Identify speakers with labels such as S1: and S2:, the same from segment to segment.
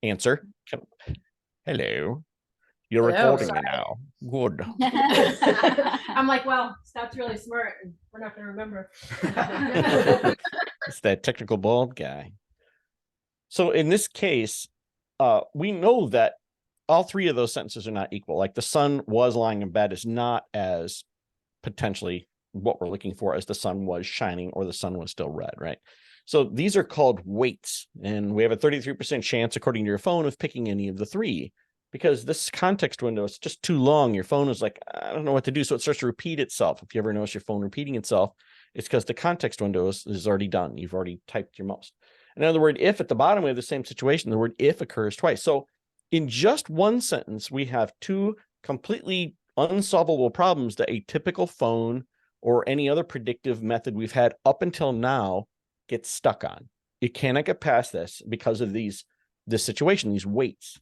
S1: answer. Hello. You're
S2: Hello,
S1: recording me now. Good.
S2: I'm like, well, Scott's really smart and we're not going to remember.
S1: It's that technical bald guy. So in this case, we know that all three of those sentences are not equal. Like the sun was lying in bed is not as potentially what we're looking for as the sun was shining or the sun was still red, right? So these are called weights, and we have a 33% chance, according to your phone, of picking any of the three, because this context window is just too long. Your phone is like, I don't know what to do, so it starts to repeat itself. If you ever notice your phone repeating itself, it's because the context window is already done. You've already typed your most. Another word if at the bottom, we have the same situation. The word if occurs twice. So in just one sentence, we have two completely unsolvable problems that a typical phone or any other predictive method we've had up until now gets stuck on. You cannot get past this because of this situation, these weights.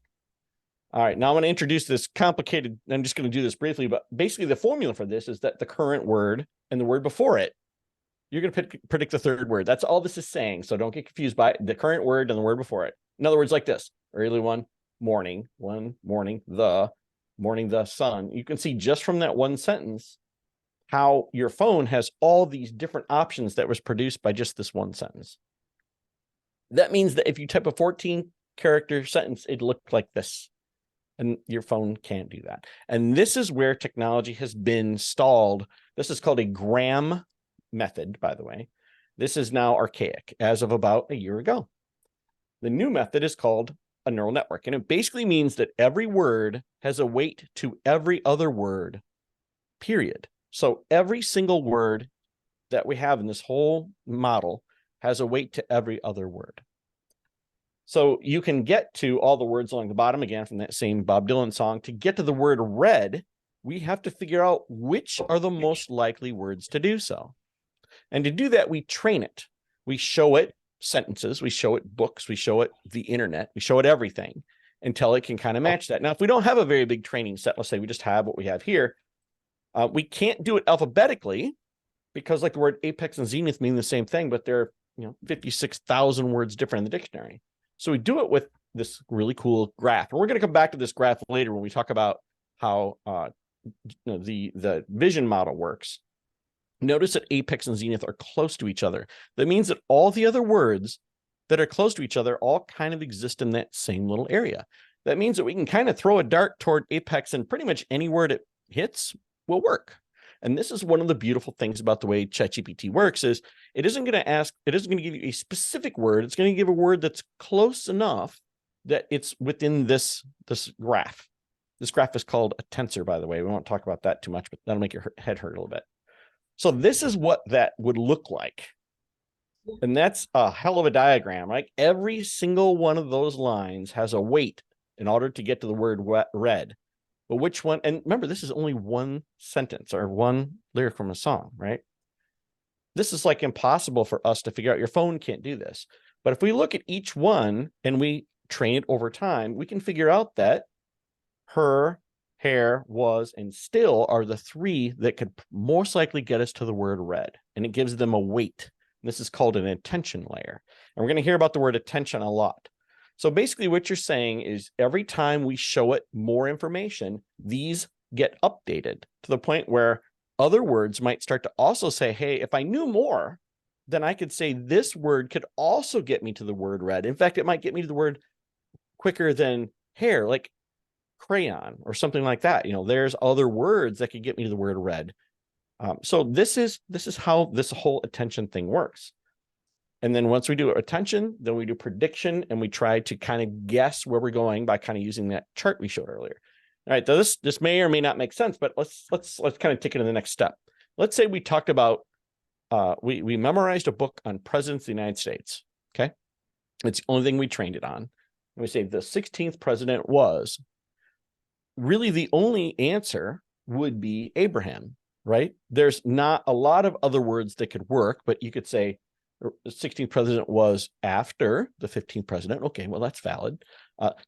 S1: All right, now I'm going to introduce this complicated, I'm just going to do this briefly, but basically the formula for this is that the current word and the word before it, you're going to predict the third word. That's all this is saying, so don't get confused by the current word and the word before it. In other words, like this, early one, morning, the sun. You can see just from that one sentence how your phone has all these different options that was produced by just this one sentence. That means that if you type a 14-character sentence, it looked like this. And your phone can't do that. And this is where technology has been stalled. This is called a gram method, by the way. This is now archaic as of about a year ago. The new method is called a neural network. And it basically means that every word has a weight to every other word, period. So every single word that we have in this whole model has a weight to every other word. So you can get to all the words along the bottom, again, from that same Bob Dylan song. To get to the word red, we have to figure out which are the most likely words to do so. And to do that, we train it. We show it sentences, we show it books, we show it the internet, we show it everything until it can kind of match that. Now, if we don't have a very big training set, let's say we just have what we have here, we can't do it alphabetically because like the word apex and zenith mean the same thing, but they're 56,000 words different in the dictionary. So we do it with this really cool graph. And we're going to come back to this graph later when we talk about how the vision model works. Notice that apex and zenith are close to each other. That means that all the other words that are close to each other all kind of exist in that same little area. That means that we can kind of throw a dart toward apex and pretty much any word it hits will work. And this is one of the beautiful things about the way ChatGPT works is it isn't going to give you a specific word. It's going to give a word that's close enough that it's within this graph. This graph is called a tensor, by the way. We won't talk about that too much, but that'll make your head hurt a little bit. So this is what that would look like. And that's a hell of a diagram, right? Every single one of those lines has a weight in order to get to the word red. But which one? And remember, this is only one sentence or one lyric from a song, right? This is like impossible for us to figure out. Your phone can't do this. But if we look at each one and we train it over time, we can figure out that her, hair, was, and still are the three that could most likely get us to the word red. And it gives them a weight. This is called an attention layer. And we're going to hear about the word attention a lot. So basically what you're saying is every time we show it more information, these get updated to the point where other words might start to also say, hey, if I knew more, then I could say this word could also get me to the word red. In fact, it might get me to the word quicker than hair, like crayon or something like that. There's other words that could get me to the word red. So this is how this whole attention thing works. And then once we do attention, then we do prediction, and we try to kind of guess where we're going by kind of using that chart we showed earlier. All right, so this may or may not make sense, but let's kind of take it to the next step. Let's say we talked about we memorized a book on presidents of the United States. Okay, it's the only thing we trained it on. And we say the 16th president was. Really, the only answer would be Abraham, right? There's not a lot of other words that could work, but you could say the 16th president was after the 15th president. Okay, well, that's valid.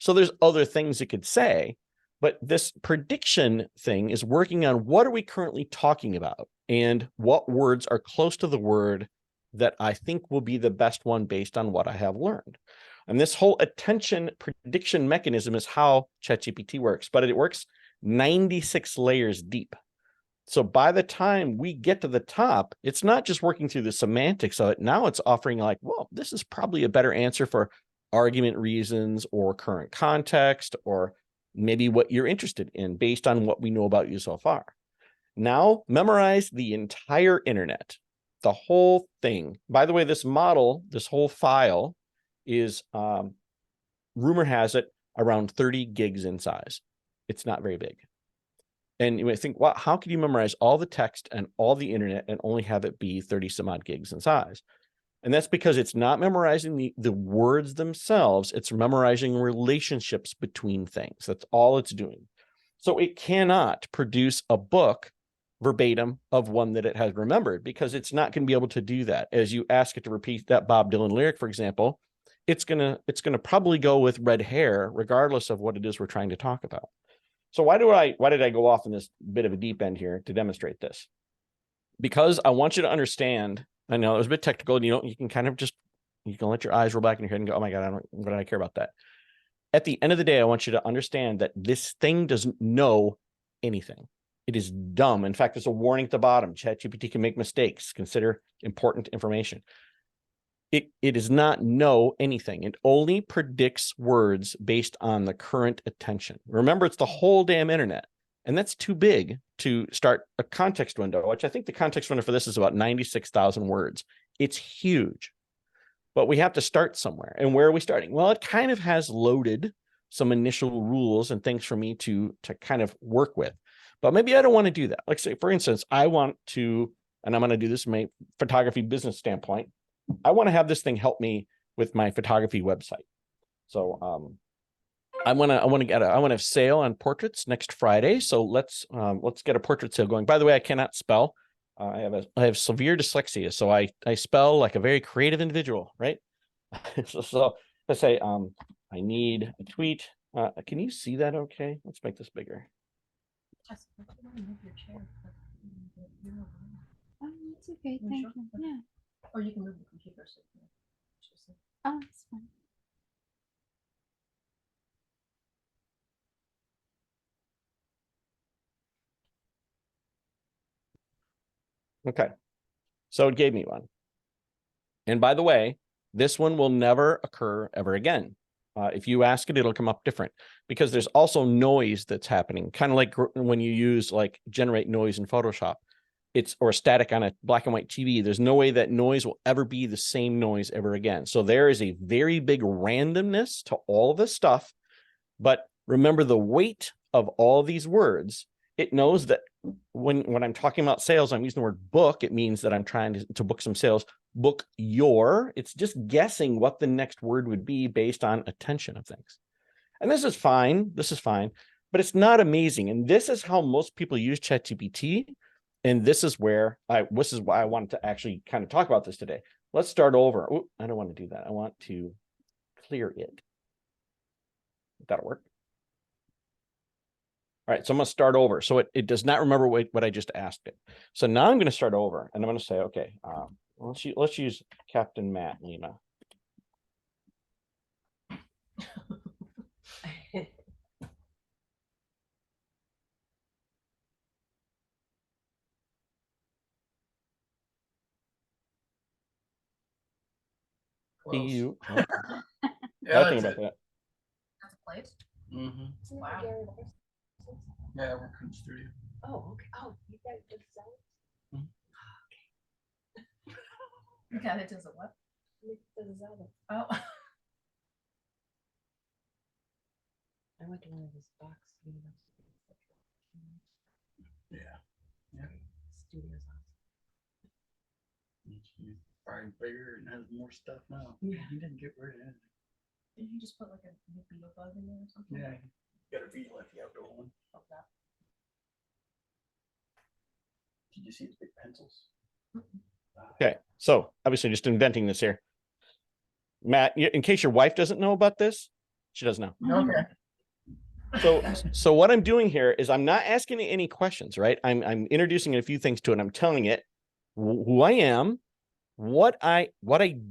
S1: So there's other things it could say, but this prediction thing is working on what are we currently talking about and what words are close to the word that I think will be the best one based on what I have learned. And this whole attention prediction mechanism is how ChatGPT works, but it works 96 layers deep. So by the time we get to the top, it's not just working through the semantics of it. Now it's offering like, well, this is probably a better answer for argument reasons or current context, or maybe what you're interested in based on what we know about you so far. Now memorize the entire internet, the whole thing. By the way, this model, this whole file is, rumor has it, around 30 gigs in size. It's not very big. And you might think, well, how can you memorize all the text and all the internet and only have it be 30 some odd gigs in size? And that's because it's not memorizing the words themselves. It's memorizing relationships between things. That's all it's doing. So it cannot produce a book verbatim of one that it has remembered, because it's not going to be able to do that. As you ask it to repeat that Bob Dylan lyric, for example, it's gonna probably go with red hair, regardless of what it is we're trying to talk about. So why did I go off in this bit of a deep end here to demonstrate this? Because I want you to understand. I know it was a bit technical, and you can kind of just, you can let your eyes roll back in your head and go, oh my God, what do I care about that? At the end of the day, I want you to understand that this thing doesn't know anything. It is dumb. In fact, there's a warning at the bottom. ChatGPT can make mistakes. Consider important information. It does not know anything. It only predicts words based on the current attention. Remember, it's the whole damn internet. And that's too big to start a context window, which I think the context window for this is about 96,000 words. It's huge. But we have to start somewhere. And where are we starting? Well, it kind of has loaded some initial rules and things for me to kind of work with. But maybe I don't want to do that. Like, say, for instance, I want to, and I'm going to do this from a photography business standpoint, I want to have this thing help me with my photography website. So I want to have sale on portraits next Friday. So let's get a portrait sale going. By the way, I cannot spell. I have severe dyslexia, so I spell like a very creative individual, right? so let's say I need a tweet. Can you see that? Okay, let's make this bigger.
S3: Oh, that's okay. Thank you. Yeah.
S2: Or you can move the computer.
S3: Oh, that's fine.
S1: Okay, so it gave me one. And by the way, this one will never occur ever again. If you ask it, it'll come up different, because there's also noise that's happening, kind of like when you use like generate noise in Photoshop. Or static on a black and white TV. There's no way that noise will ever be the same noise ever again. So there is a very big randomness to all this stuff. But remember the weight of all these words. It knows that when I'm talking about sales, I'm using the word book. It means that I'm trying to book some sales. Book your. It's just guessing what the next word would be based on attention of things. And this is fine. This is fine. But it's not amazing. And this is how most people use ChatGPT. And this is why I wanted to actually kind of talk about this today. Let's start over. Ooh, I don't want to do that. I want to clear it. That'll work. All right, so I'm going to start over. So it does not remember what I just asked it. So now I'm going to start over, and I'm going to say, okay, let's use Captain Matt Lima. You.
S4: Yeah,
S1: Think about that.
S2: That's a place.
S4: Mm-hmm.
S2: Wow.
S4: Yeah, we're in the studio.
S2: Oh, okay. Oh, you guys just sell it?
S4: Mhm.
S2: Okay. Yeah, that does a what? Oh.
S5: I went to one of his box universities.
S4: Yeah. Yeah.
S5: Studio's awesome.
S4: He's probably bigger and has more stuff now.
S5: Yeah.
S4: He didn't get rid of it.
S2: Did you just put like a beetle bug in there or something?
S4: Yeah. Got a beetle if you have to one.
S2: Love that.
S4: Did you see his big pencils?
S1: Okay, so obviously just inventing this here. Matt, in case your wife doesn't know about this, she does know.
S4: Okay.
S1: So what I'm doing here is I'm not asking it any questions, right? I'm introducing a few things to it. I'm telling it who I am, what I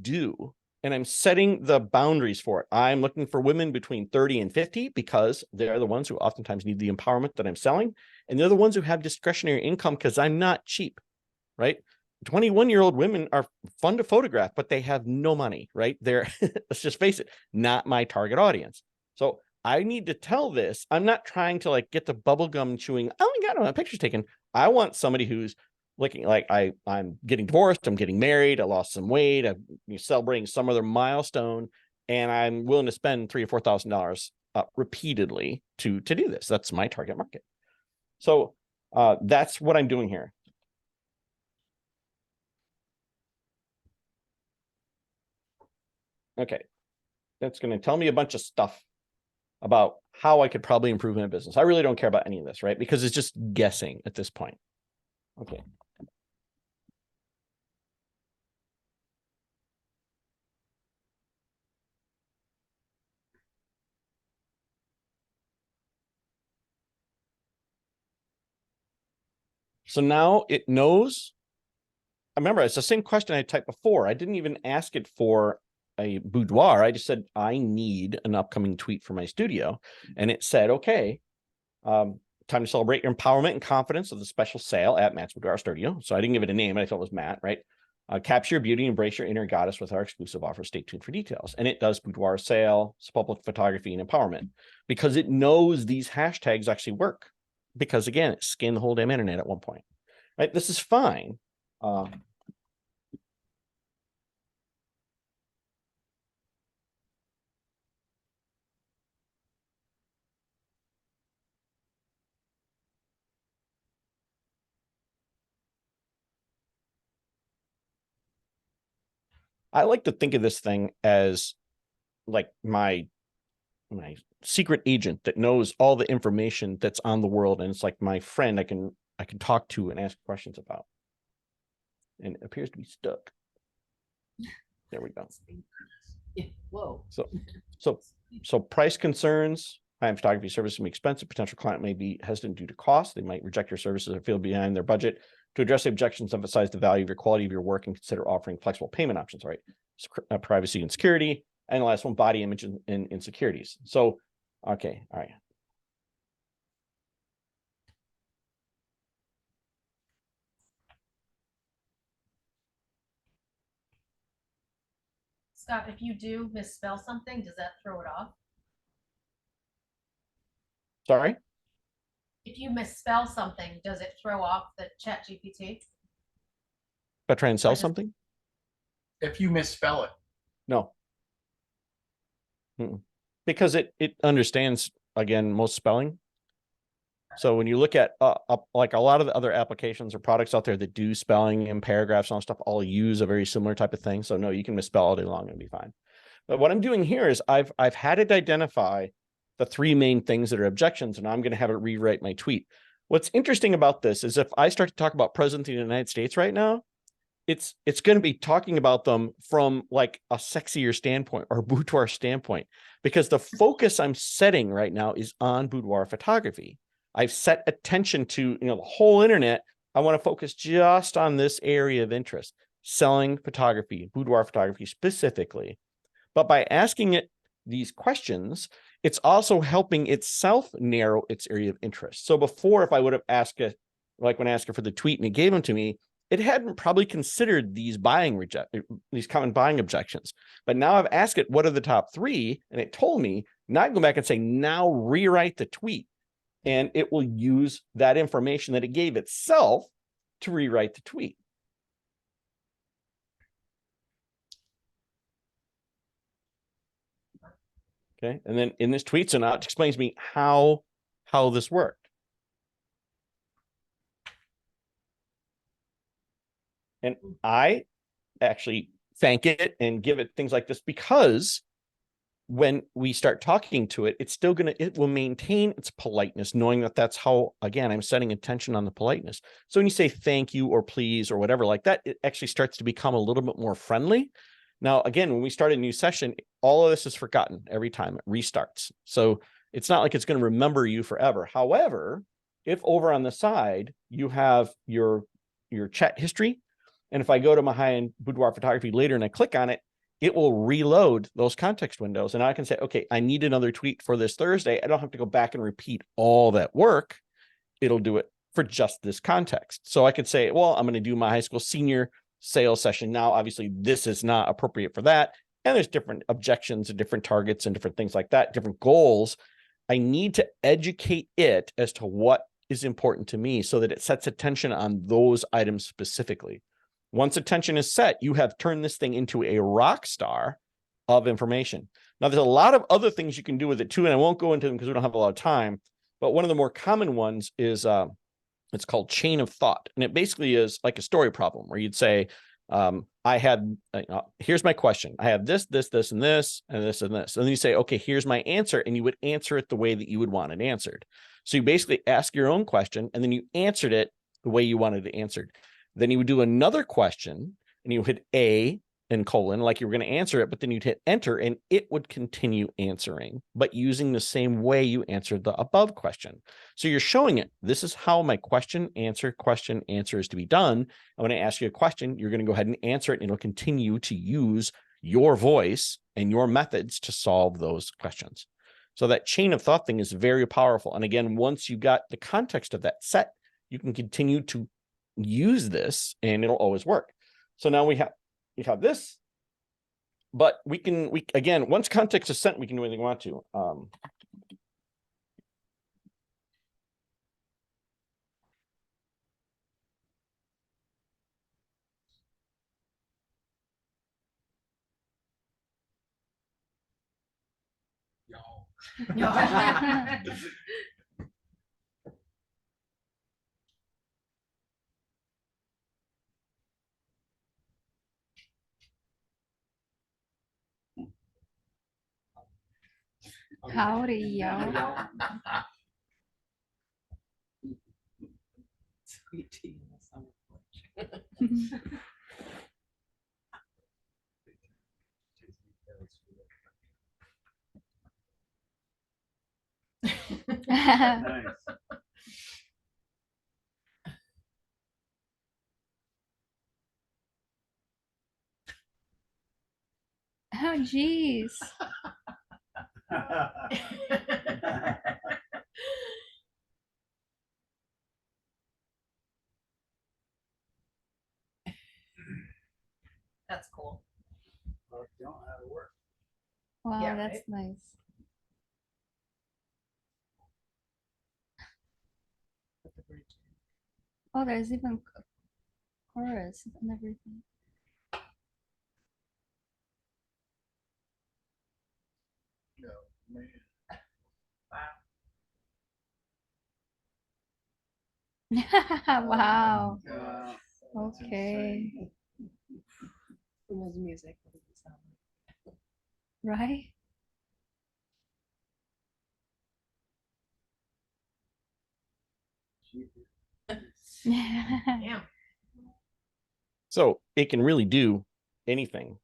S1: do, and I'm setting the boundaries for it. I'm looking for women between 30 and 50 because they're the ones who oftentimes need the empowerment that I'm selling. And they're the ones who have discretionary income because I'm not cheap, right? 21-year-old women are fun to photograph, but they have no money, right? They're, let's just face it, not my target audience. So I need to tell this. I'm not trying to like get the bubblegum chewing. Oh my God, I want pictures taken. I want somebody who's looking like I'm getting divorced, I'm getting married, I lost some weight, I'm celebrating some other milestone, and I'm willing to spend $3,000 or $4,000 repeatedly to do this. That's my target market. So that's what I'm doing here. Okay, that's going to tell me a bunch of stuff about how I could probably improve my business. I really don't care about any of this, right? Because it's just guessing at this point. Okay. So now it knows. Remember, it's the same question I typed before. I didn't even ask it for a boudoir. I just said, I need an upcoming tweet for my studio. And it said, okay, time to celebrate your empowerment and confidence of the special sale at Matt's Boudoir Studio. So I didn't give it a name. I thought it was Matt, right? Capture your beauty, embrace your inner goddess with our exclusive offer. Stay tuned for details. And it does boudoir sale, public photography, and empowerment because it knows these hashtags actually work. Because again, it scanned the whole damn internet at one point, right? This is fine. I like to think of this thing as like my secret agent that knows all the information that's on the world, and it's like my friend I can talk to and ask questions about. And it appears to be stuck. There we go.
S5: Yeah. Whoa.
S1: So price concerns. High-end photography service can be expensive. Potential client may be hesitant due to cost. They might reject your services or feel behind their budget. To address the objections, emphasize the value of your quality of your work and consider offering flexible payment options, right? Privacy and security. And the last one, body image and insecurities. So, okay, all right.
S2: Scott, if you do misspell something, does that throw it off?
S1: Sorry?
S2: If you misspell something, does it throw off the chat GPT?
S1: If I try and sell
S2: just-
S1: something?
S4: If you misspell it,
S1: No. Because it understands, again, most spelling. So when you look at like a lot of the other applications or products out there that do spelling and paragraphs and all stuff, all use a very similar type of thing. So no, you can misspell all day long and be fine. But what I'm doing here is I've had it identify the three main things that are objections, and I'm going to have it rewrite my tweet. What's interesting about this is if I start to talk about President of the United States right now, it's going to be talking about them from like a sexier standpoint or boudoir standpoint, because the focus I'm setting right now is on boudoir photography. I've set attention to, the whole internet. I want to focus just on this area of interest, selling photography, boudoir photography specifically. But by asking it these questions, it's also helping itself narrow its area of interest. So before, if I would have asked it, like when I asked it for the tweet and it gave them to me, it hadn't probably considered these common buying objections. But now I've asked it, what are the top three? And it told me, now I can go back and say, now rewrite the tweet. And it will use that information that it gave itself to rewrite the tweet. Okay, and then in this tweet, so now it explains to me how this worked. And I actually thank it and give it things like this because when we start talking to it, it will maintain its politeness, knowing that that's how, again, I'm setting attention on the politeness. So when you say thank you or please or whatever like that, it actually starts to become a little bit more friendly. Now, again, when we start a new session, all of this is forgotten every time it restarts. So it's not like it's going to remember you forever. However, if over on the side, you have your chat history, and if I go to my high-end boudoir photography later and I click on it, it will reload those context windows. And I can say, okay, I need another tweet for this Thursday. I don't have to go back and repeat all that work. It'll do it for just this context. So I could say, well, I'm going to do my high school senior sales session now. Obviously, this is not appropriate for that. And there's different objections and different targets and different things like that, different goals. I need to educate it as to what is important to me so that it sets attention on those items specifically. Once attention is set, you have turned this thing into a rock star of information. Now, there's a lot of other things you can do with it too, and I won't go into them because we don't have a lot of time. But one of the more common ones is it's called chain of thought. And it basically is like a story problem where you'd say, here's my question. I have this, this, this, and this, and this, and this. And then you say, okay, here's my answer. And you would answer it the way that you would want it answered. So you basically ask your own question, and then you answered it the way you wanted it answered. Then you would do another question, and you hit A and colon, like you were going to answer it, but then you'd hit enter, and it would continue answering, but using the same way you answered the above question. So you're showing it, this is how my question, answer is to be done. And when I ask you a question, you're going to go ahead and answer it, and it'll continue to use your voice and your methods to solve those questions. So that chain of thought thing is very powerful. And again, once you got the context of that set, you can continue to use this and it'll always work. So now we have this, but we again, once context is set, we can do anything we want to.
S3: Howdy, y'all.
S5: Sweet tea in the summer porch.
S4: Nice.
S3: Oh, geez.
S2: That's cool.
S3: Wow,
S2: Yeah,
S3: that's nice. Oh, there's even chorus and everything. Wow. Okay.
S5: Who knows music? What does it sound like?
S3: Right?
S2: Yeah.
S1: So it can really do anything.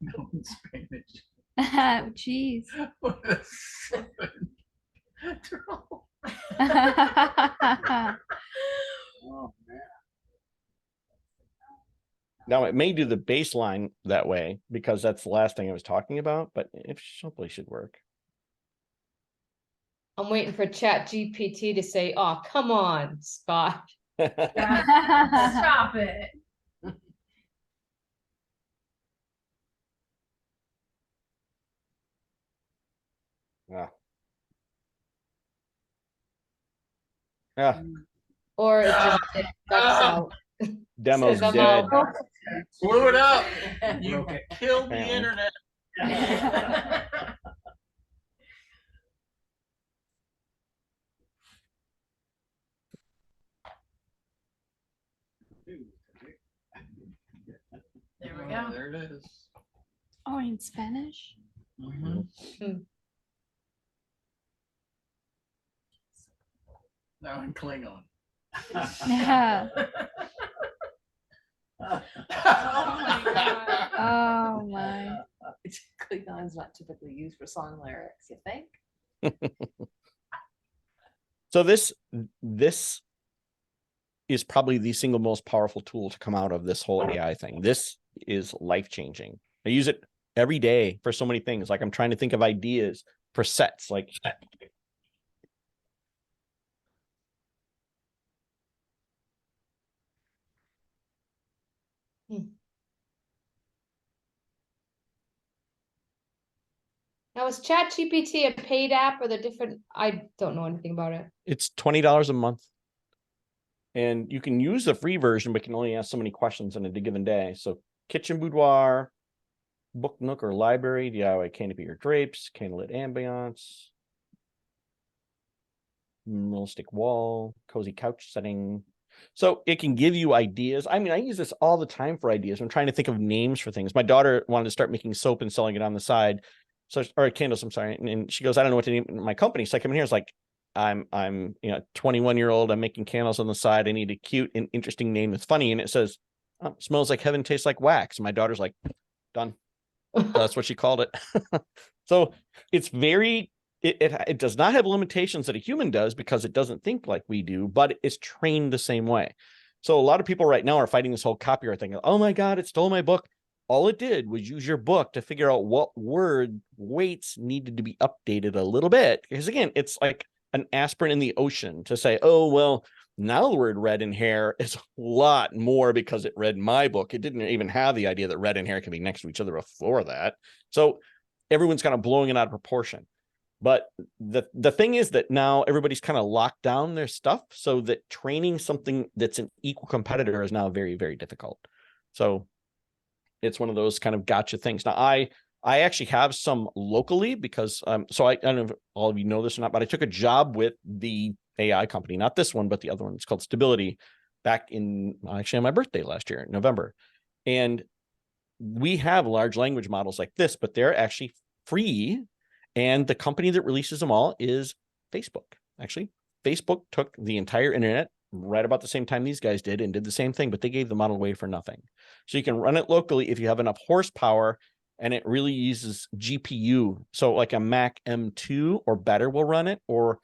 S4: No, in Spanish.
S3: Jeez.
S4: What a seven. Oh, man.
S1: Now it may do the baseline that way because that's the last thing I was talking about, but it hopefully should work.
S5: I'm waiting for Chat GPT to say, "Oh, come on, Scott."
S2: Stop it.
S1: Yeah. Yeah.
S5: Or it just it ducks out.
S1: Demo's
S5: Says I'm
S1: dead.
S5: all-
S4: Blew it up. You
S1: Broke it.
S4: killed the
S1: Apparently.
S4: internet.
S2: There we go.
S4: There it is.
S3: Oh, in Spanish?
S4: Now in Klingon.
S3: Yeah.
S2: Oh my God.
S3: Oh my.
S5: Klingon's not typically used for song lyrics, you think?
S1: So this is probably the single most powerful tool to come out of this whole AI thing. This is life-changing. I use it every day for so many things. Like I'm trying to think of ideas for sets. Like
S5: Now, is ChatGPT a paid app or the different? I don't know anything about it.
S1: it's $20 a month. And you can use the free version, but can only ask so many questions in a given day. So kitchen boudoir, book nook or library, DIY canopy or drapes, candlelit ambiance, realistic wall, cozy couch setting. So it can give you ideas. I mean, I use this all the time for ideas. I'm trying to think of names for things. My daughter wanted to start making soap and selling it on the side. So, or candles, I'm sorry. And she goes, I don't know what to name my company. So I come in here, it's like, I'm 21-year-old. I'm making candles on the side. I need a cute and interesting name that's funny. And it says, oh, smells like heaven, tastes like wax. And my daughter's like, done. That's what she called it. So it's very, it does not have limitations that a human does because it doesn't think like we do, but it's trained the same way. So a lot of people right now are fighting this whole copyright thing. Oh my God, it stole my book. All it did was use your book to figure out what word weights needed to be updated a little bit. Because again, it's like an aspirin in the ocean to say, oh, well, now the word red and hair is a lot more because it read my book. It didn't even have the idea that red and hair can be next to each other before that. So everyone's kind of blowing it out of proportion. But the thing is that now everybody's kind of locked down their stuff so that training something that's an equal competitor is now very, very difficult. So it's one of those kind of gotcha things. Now, I actually have some locally because so I don't know if all of you know this or not, but I took a job with the AI company, not this one, but the other one. It's called Stability back in actually on my birthday last year, November. And we have large language models like this, but they're actually free. And the company that releases them all is Facebook. Actually, Facebook took the entire internet right about the same time these guys did and did the same thing, but they gave the model away for nothing. So you can run it locally if you have enough horsepower and it really uses GPU. So like a Mac M2 or better will run it, or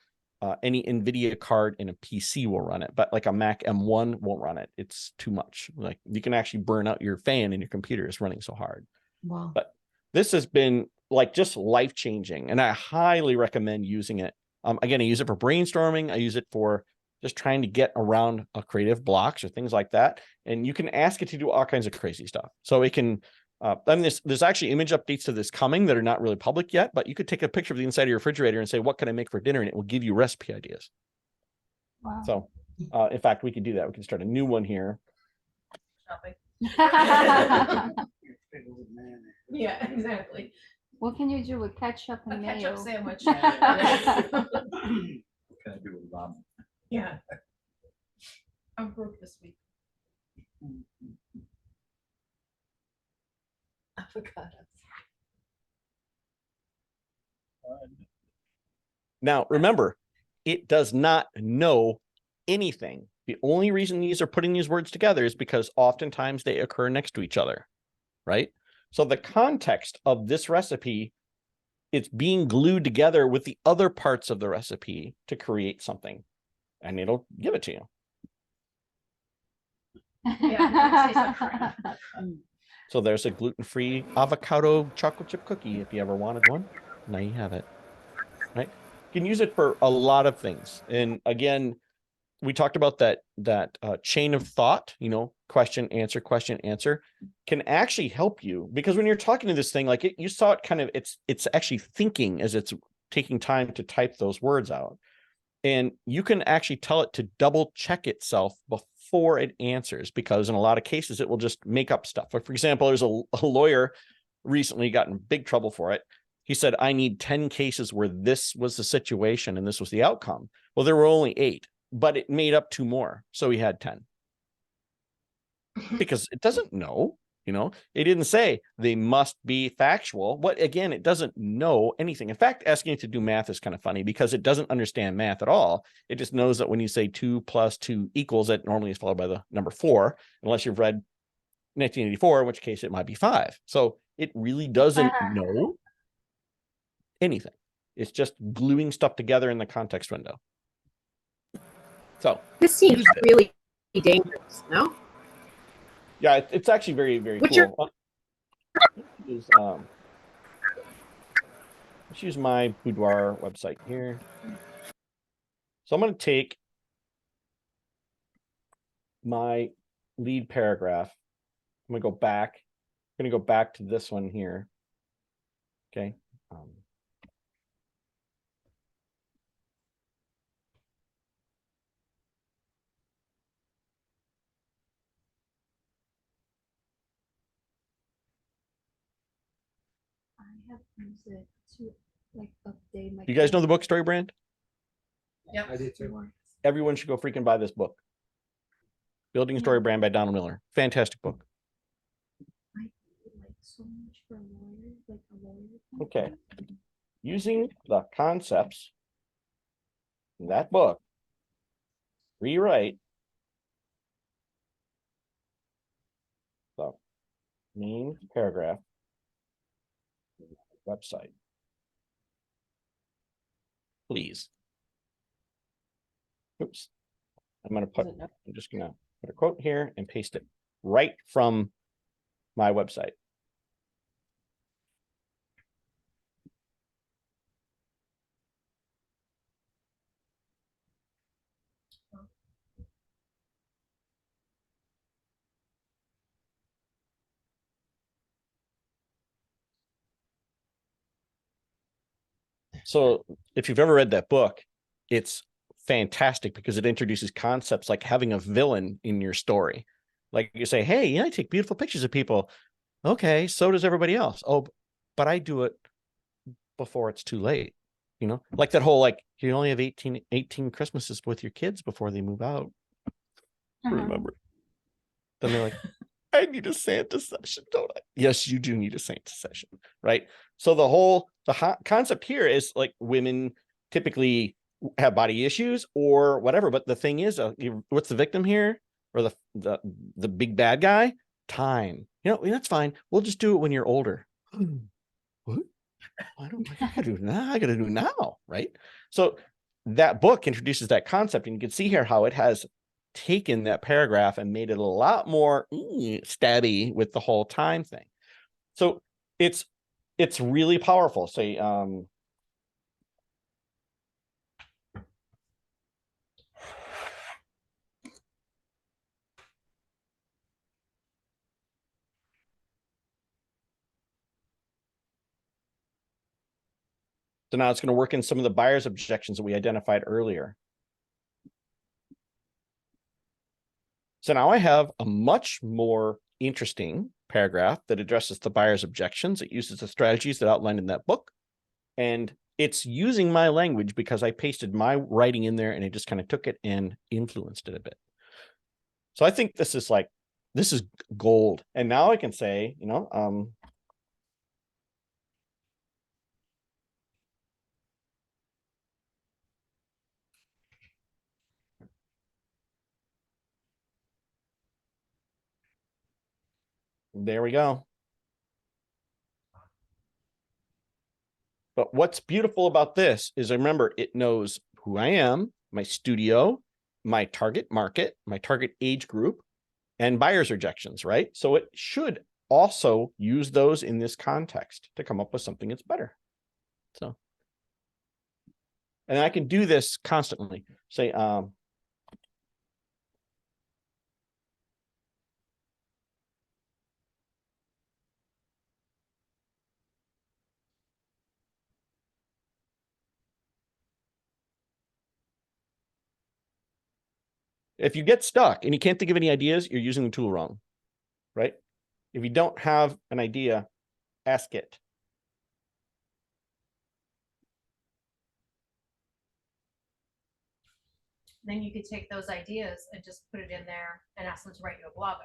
S1: any NVIDIA card in a PC will run it, but like a Mac M1 won't run it. It's too much. Like you can actually burn out your fan in your computer. It's running so hard.
S5: Wow.
S1: But this has been like just life-changing, and I highly recommend using it. Again, I use it for brainstorming. I use it for just trying to get around creative blocks or things like that. And you can ask it to do all kinds of crazy stuff. So it can, I mean, there's actually image updates to this coming that are not really public yet, but you could take a picture of the inside of your refrigerator and say, what can I make for dinner? And it will give you recipe ideas.
S3: Wow.
S1: So in fact, we could do that. We can start a new one here.
S2: Shopping.
S4: Pickles and mayonnaise.
S2: Yeah, exactly.
S3: What can you do with ketchup
S2: A
S3: and
S2: ketchup
S3: mayo?
S2: sandwich.
S4: What can I do with ramen?
S2: Yeah. I'm broke this week.
S5: Avocados.
S1: Now, remember, it does not know anything. The only reason these are putting these words together is because oftentimes they occur next to each other, right? So the context of this recipe, it's being glued together with the other parts of the recipe to create something, and it'll give it to you.
S2: Yeah,
S1: So there's a gluten-free avocado chocolate chip cookie if you ever wanted one. Now you have it, right? You can use it for a lot of things. And again, we talked about that chain of thought, question, answer, can actually help you, because when you're talking to this thing, like you saw it kind of, it's actually thinking as it's taking time to type those words out. And you can actually tell it to double check itself before it answers, because in a lot of cases, it will just make up stuff. Like, for example, there's a lawyer recently got in big trouble for it. He said, I need 10 cases where this was the situation and this was the outcome. Well, there were only 8, but it made up 2 more. So he had 10. Because it doesn't know, it didn't say they must be factual. But again, it doesn't know anything. In fact, asking it to do math is kind of funny because it doesn't understand math at all. It just knows that when you say 2 + 2 =, that normally is followed by the number 4, unless you've read 1984, in which case it might be 5. So it really doesn't know anything. It's just gluing stuff together in the context window. So
S6: This seems really
S2: dangerous, no?
S1: Yeah, it's actually very, very
S2: What's your-
S1: cool. Let's use my boudoir website here. So I'm going to take my lead paragraph. I'm going to go back. I'm going to go back to this one here. Okay.
S3: I have used it to like update my.
S1: You guys know the book Story Brand?
S2: Yep.
S4: I did too.
S1: Everyone should go freaking buy this book. Building a Story Brand by Donald Miller. Fantastic book.
S3: I like so much for lawyers, like a lawyer.
S1: Okay. Using the concepts in that book, rewrite the main paragraph website. Please. Oops. I'm just gonna put a quote here and paste it right from my website. So if you've ever read that book, it's fantastic because it introduces concepts like having a villain in your story. Like you say, hey, yeah, I take beautiful pictures of people. Okay, so does everybody else. Oh, but I do it before it's too late. You know, like that whole, like, you only have 18 Christmases with your kids before they move out. Remember. Then they're like, I need a Santa session, don't I? Yes, you do need a Santa session, right? So the concept here is like women typically have body issues or whatever, but the thing is, what's the victim here, or the big bad guy? Time. You know, that's fine. We'll just do it when you're older. What? I gotta do now. I gotta do now, right? So that book introduces that concept, and you can see here how it has taken that paragraph and made it a lot more stabby with the whole time thing. So it's really powerful. Say, so now it's going to work in some of the buyer's objections that we identified earlier. So now I have a much more interesting paragraph that addresses the buyer's objections. It uses the strategies that outlined in that book. And it's using my language because I pasted my writing in there and it just kind of took it and influenced it a bit. So I think this is gold. And now I can say, there we go. But what's beautiful about this is, remember, it knows who I am, my studio, my target market, my target age group, and buyer's rejections, right? So it should also use those in this context to come up with something that's better. So, and I can do this constantly. Say, if you get stuck and you can't think of any ideas, you're using the tool wrong, right? If you don't have an idea, ask it.
S2: Then you could take those ideas and just put it in there and ask them to write you a blog.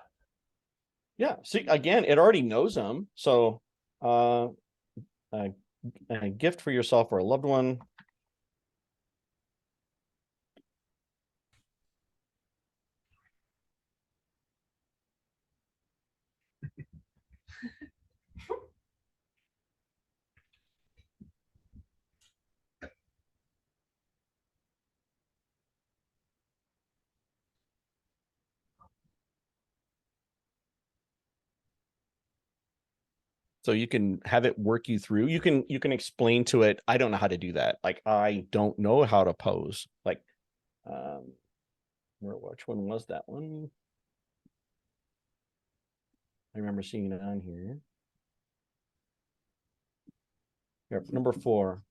S1: Yeah. See, again, it already knows them. So, a gift for yourself or a loved one. So you can have it work you through. You can explain to it, I don't know how to do that. Like, I don't know how to pose. Like, which one was that one? I remember seeing it on here. Here, number 4.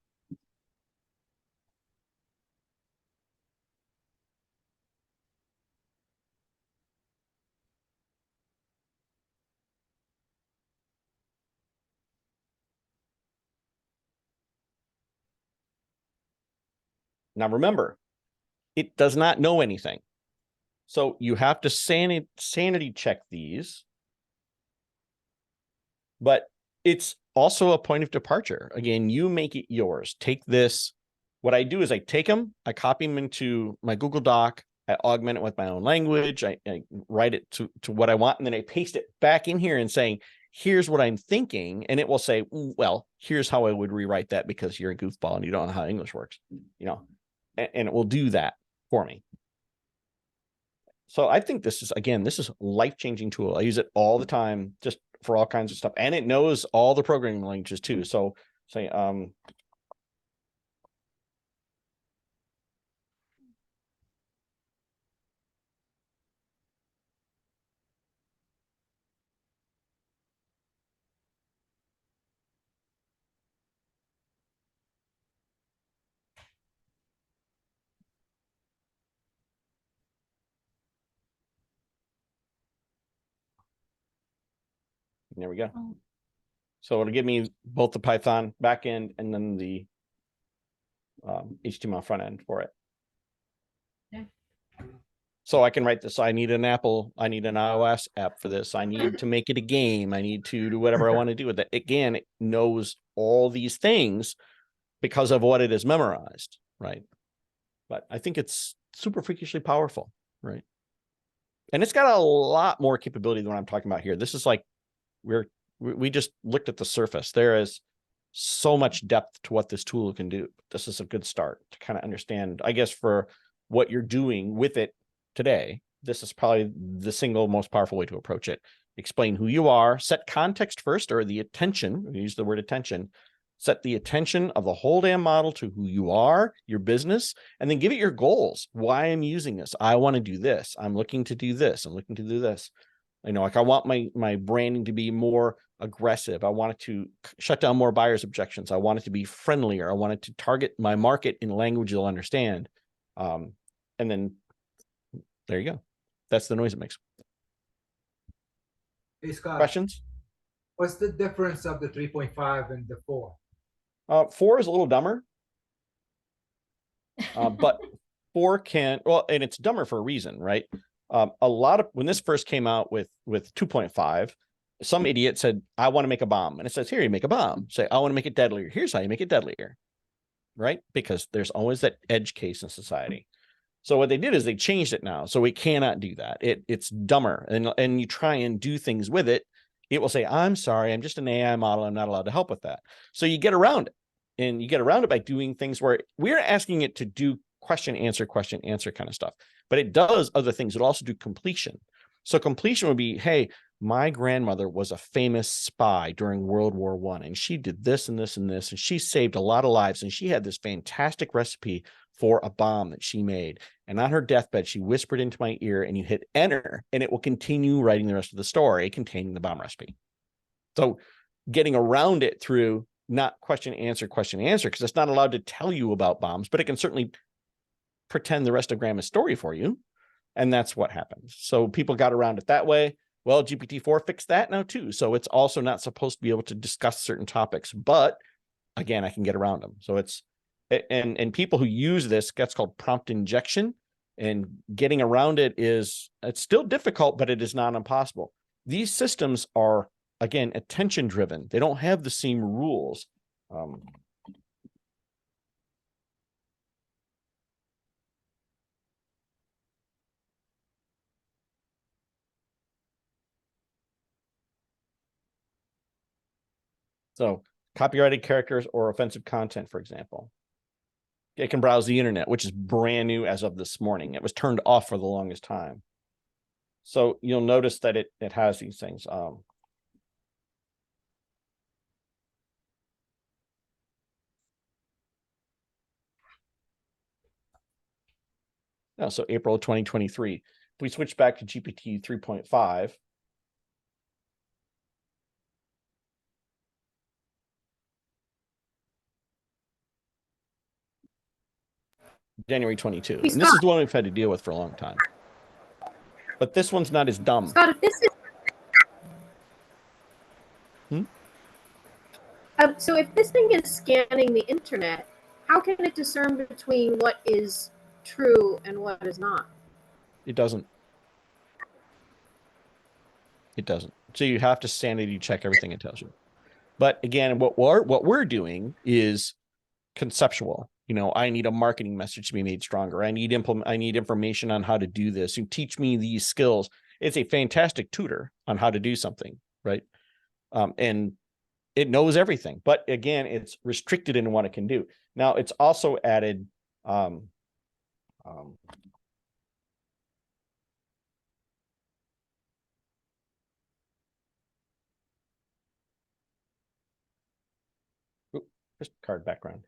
S1: Now remember, it does not know anything. So you have to sanity check these. But it's also a point of departure. Again, you make it yours. Take this. What I do is I take them, I copy them into my Google Doc, I augment it with my own language, I write it to what I want, and then I paste it back in here and saying, here's what I'm thinking. And it will say, well, here's how I would rewrite that because you're a goofball and you don't know how English works, you know, and it will do that for me. So I think this is a life-changing tool. I use it all the time, just for all kinds of stuff. And it knows all the programming languages too. So say, there we go.
S3: Oh.
S1: So it'll give me both the Python backend and then the HTML front end for it.
S2: Yeah.
S1: So I can write this. I need an Apple, I need an iOS app for this. I need to make it a game. I need to do whatever I want to do with it. Again, it knows all these things because of what it has memorized, right? But I think it's super freakishly powerful, right? And it's got a lot more capability than what I'm talking about here. This is like, we just looked at the surface. There is so much depth to what this tool can do. This is a good start to kind of understand, I guess, for what you're doing with it today. This is probably the single most powerful way to approach it. Explain who you are, set context first, or the attention, we use the word attention, set the attention of the whole damn model to who you are, your business, and then give it your goals. Why I'm using this. I want to do this. I'm looking to do this. I'm looking to do this. You know, like I want my branding to be more aggressive. I want it to shut down more buyers' objections. I want it to be friendlier. I want it to target my market in language you'll understand. And then there you go. That's the noise it makes.
S6: Hey, Scott,
S1: Questions?
S6: what's the difference of the 3.5 and the 4?
S1: 4 is a little dumber. But 4 can, well, and it's dumber for a reason, right? A lot of, when this first came out with 2.5, some idiot said, I want to make a bomb. And it says, here, you make a bomb. Say, I want to make it deadlier. Here's how you make it deadlier, right? Because there's always that edge case in society. So what they did is they changed it now. So we cannot do that. It's dumber. And you try and do things with it, it will say, I'm sorry, I'm just an AI model. I'm not allowed to help with that. So you get around it. And you get around it by doing things where we're asking it to do question, answer kind of stuff. But it does other things. It'll also do completion. So completion would be, hey, my grandmother was a famous spy during World War I, and she did this and this and this, and she saved a lot of lives, and she had this fantastic recipe for a bomb that she made. And on her deathbed, she whispered into my ear, and you hit enter, and it will continue writing the rest of the story containing the bomb recipe. So getting around it through not question, answer, because it's not allowed to tell you about bombs, but it can certainly pretend the rest of Grandma's story for you. And that's what happens. So people got around it that way. Well, GPT-4 fixed that now too. So it's also not supposed to be able to discuss certain topics, but again, I can get around them. So it's, and people who use this, gets called prompt injection, and getting around it it's still difficult, but it is not impossible. These systems are, again, attention driven. They don't have the same rules. So copyrighted characters or offensive content, for example. It can browse the internet, which is brand new as of this morning. It was turned off for the longest time. So you'll notice that it has these things. No, so April of 2023. If we switch back to GPT 3.5, January 22. And this is the one we've had to deal with for a long time. But this one's not as dumb.
S3: Scott, if this is so if this thing is scanning the internet, how can it discern between what is true and what is not?
S1: It doesn't. It doesn't. So you have to sanity check everything it tells you. But again, what we're doing is conceptual. You know, I need a marketing message to be made stronger. I need information on how to do this. You teach me these skills. It's a fantastic tutor on how to do something, right? And it knows everything. But again, it's restricted in what it can do. Now, it's also added just card background.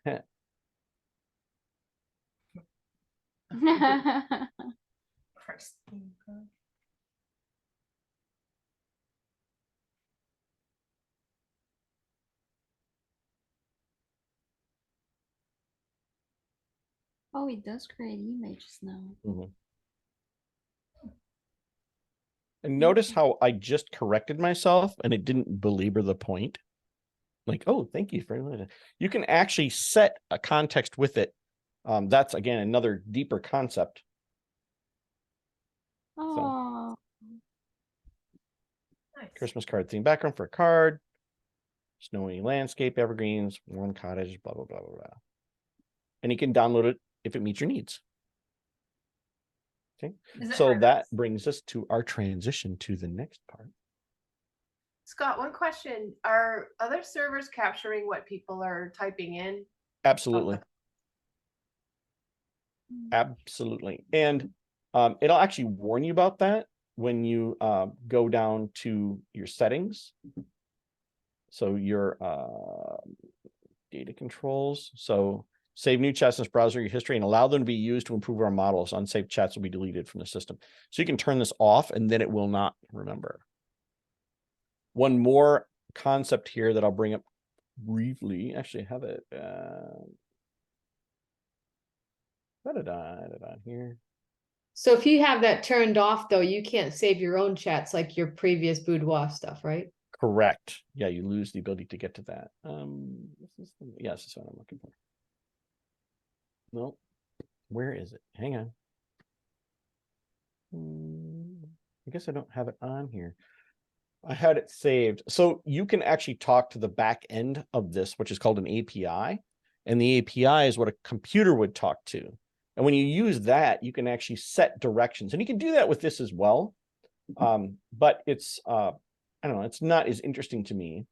S7: Oh, it does create images now.
S1: Mhm. And notice how I just corrected myself and it didn't belabor the point. Like, oh, thank you for you can actually set a context with it. That's again another deeper concept.
S7: Oh,
S2: Nice.
S1: Christmas card theme background for a card, snowy landscape, evergreens, warm cottage, blah blah blah blah blah. And you can download it if it meets your needs. Okay,
S2: Is it
S1: so
S2: hard?
S1: that brings us to our transition to the next part.
S2: Scott, one question. Are other servers capturing what people are typing in?
S1: Absolutely. Absolutely. And it'll actually warn you about that when you go down to your settings. So your data controls. So save new chats in this browser, your history, and allow them to be used to improve our models. Unsafe chats will be deleted from the system. So you can turn this off and then it will not remember. One more concept here that I'll bring up briefly. Actually, I have it. Put it on here.
S5: So if you have that turned off, though, you can't save your own chats like your previous boudoir stuff, right?
S1: Correct. Yeah, you lose the ability to get to that. Yes, that's what I'm looking for. No, where is it? Hang on. I guess I don't have it on here. I had it saved. So you can actually talk to the back end of this, which is called an API. And the API is what a computer would talk to. And when you use that, you can actually set directions. And you can do that with this as well. But it's, I don't know, it's not as interesting to me.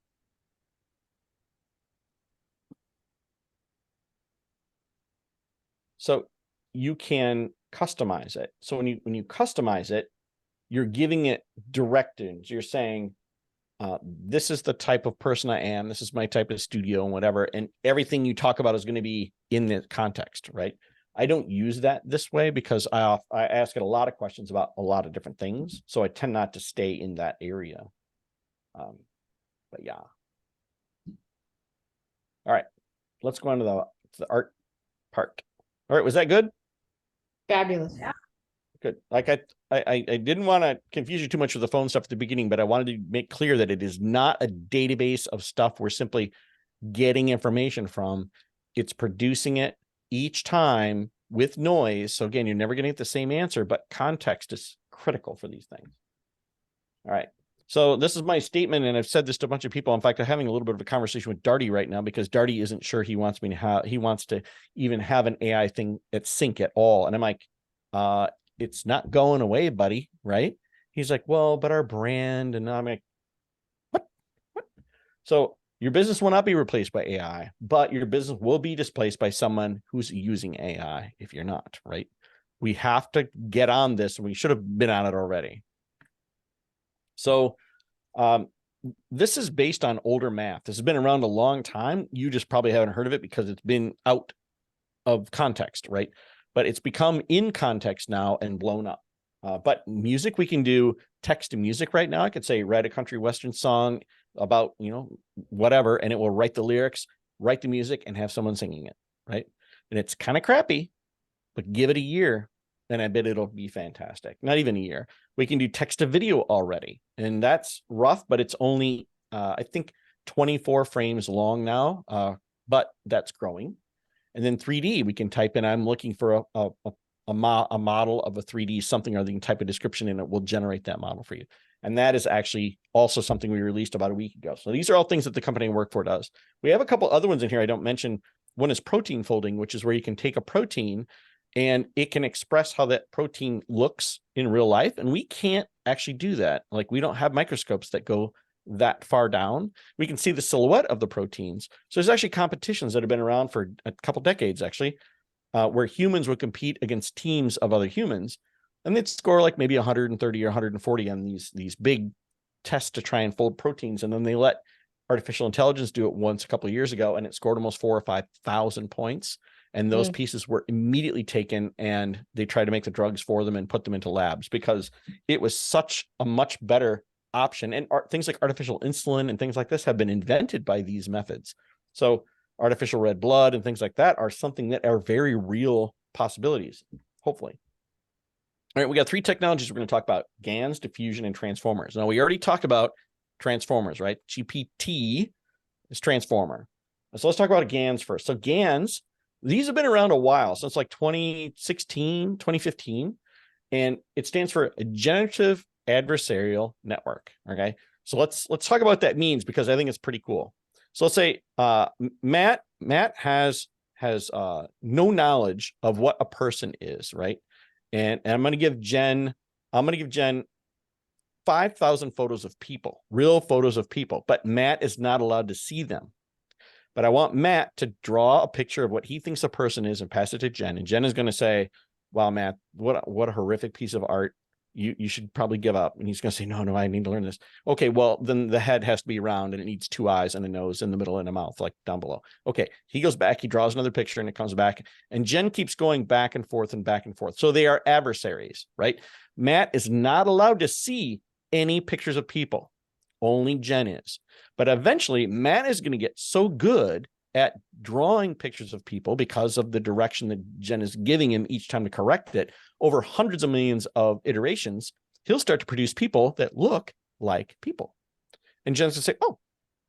S1: So you can customize it. So when you customize it, you're giving it directives. You're saying, this is the type of person I am. This is my type of studio and whatever. And everything you talk about is going to be in the context, right? I don't use that this way because I ask it a lot of questions about a lot of different things. So I tend not to stay in that area. But yeah. All right, let's go on to the art part. All right, was that good?
S5: Fabulous.
S2: Yeah.
S1: Good. Like I didn't want to confuse you too much with the phone stuff at the beginning, but I wanted to make clear that it is not a database of stuff we're simply getting information from. It's producing it each time with noise. So again, you're never going to get the same answer, but context is critical for these things. All right. So this is my statement, and I've said this to a bunch of people. In fact, I'm having a little bit of a conversation with Darty right now because Darty isn't sure he wants to even have an AI thing at sync at all. And I'm like, it's not going away, buddy, right? He's like, well, but our brand, and I'm like, what? So your business will not be replaced by AI, but your business will be displaced by someone who's using AI if you're not, right? We have to get on this, and we should have been on it already. So this is based on older math. This has been around a long time. You just probably haven't heard of it because it's been out of context, right? but it's become in context now and blown up. But music, we can do text to music right now. I could say, write a country western song about, you know, whatever, and it will write the lyrics, write the music, and have someone singing it, right? And it's kind of crappy, but give it a year, and I bet it'll be fantastic. Not even a year. We can do text to video already, and that's rough, but it's only, I think, 24 frames long now, but that's growing. And then 3D, we can type in, I'm looking for a model of a 3D something, or you can type a description and it will generate that model for you. And that is actually also something we released about a week ago. So these are all things that the company I work for does. We have a couple other ones in here I don't mention. One is protein folding, which is where you can take a protein and it can express how that protein looks in real life. And we can't actually do that. Like, we don't have microscopes that go that far down. We can see the silhouette of the proteins. So there's actually competitions that have been around for a couple decades, actually, where humans would compete against teams of other humans, and they'd score like maybe 130 or 140 on these big tests to try and fold proteins. And then they let artificial intelligence do it once a couple of years ago, and it scored almost 4,000 or 5,000 points. And those pieces were immediately taken, and they tried to make the drugs for them and put them into labs because it was such a much better option. And things like artificial insulin and things like this have been invented by these methods. So artificial red blood and things like that are something that are very real possibilities, hopefully. All right, we got 3 technologies we're going to talk about: GANs, diffusion, and transformers. Now, we already talked about transformers, right? GPT is transformer. So let's talk about GANs first. So GANs, these have been around a while, since like 2016, 2015, and it stands for a generative adversarial network. Okay, so let's talk about what that means, because I think it's pretty cool. So let's say Matt has no knowledge of what a person is, right? And I'm going to give Jen 5,000 photos of people, real photos of people, but Matt is not allowed to see them. But I want Matt to draw a picture of what he thinks a person is and pass it to Jen. And Jen is going to say, wow, Matt, what a horrific piece of art. You should probably give up. And he's going to say, no, I need to learn this. Okay, well, then the head has to be round and it needs 2 eyes and a nose in the middle and a mouth, like down below. Okay, he goes back, he draws another picture, and it comes back. And Jen keeps going back and forth and back and forth. So they are adversaries, right? Matt is not allowed to see any pictures of people. Only Jen is. But eventually, Matt is going to get so good at drawing pictures of people, because of the direction that Jen is giving him each time to correct it, over hundreds of millions of iterations, he'll start to produce people that look like people. And Jen's going to say, oh,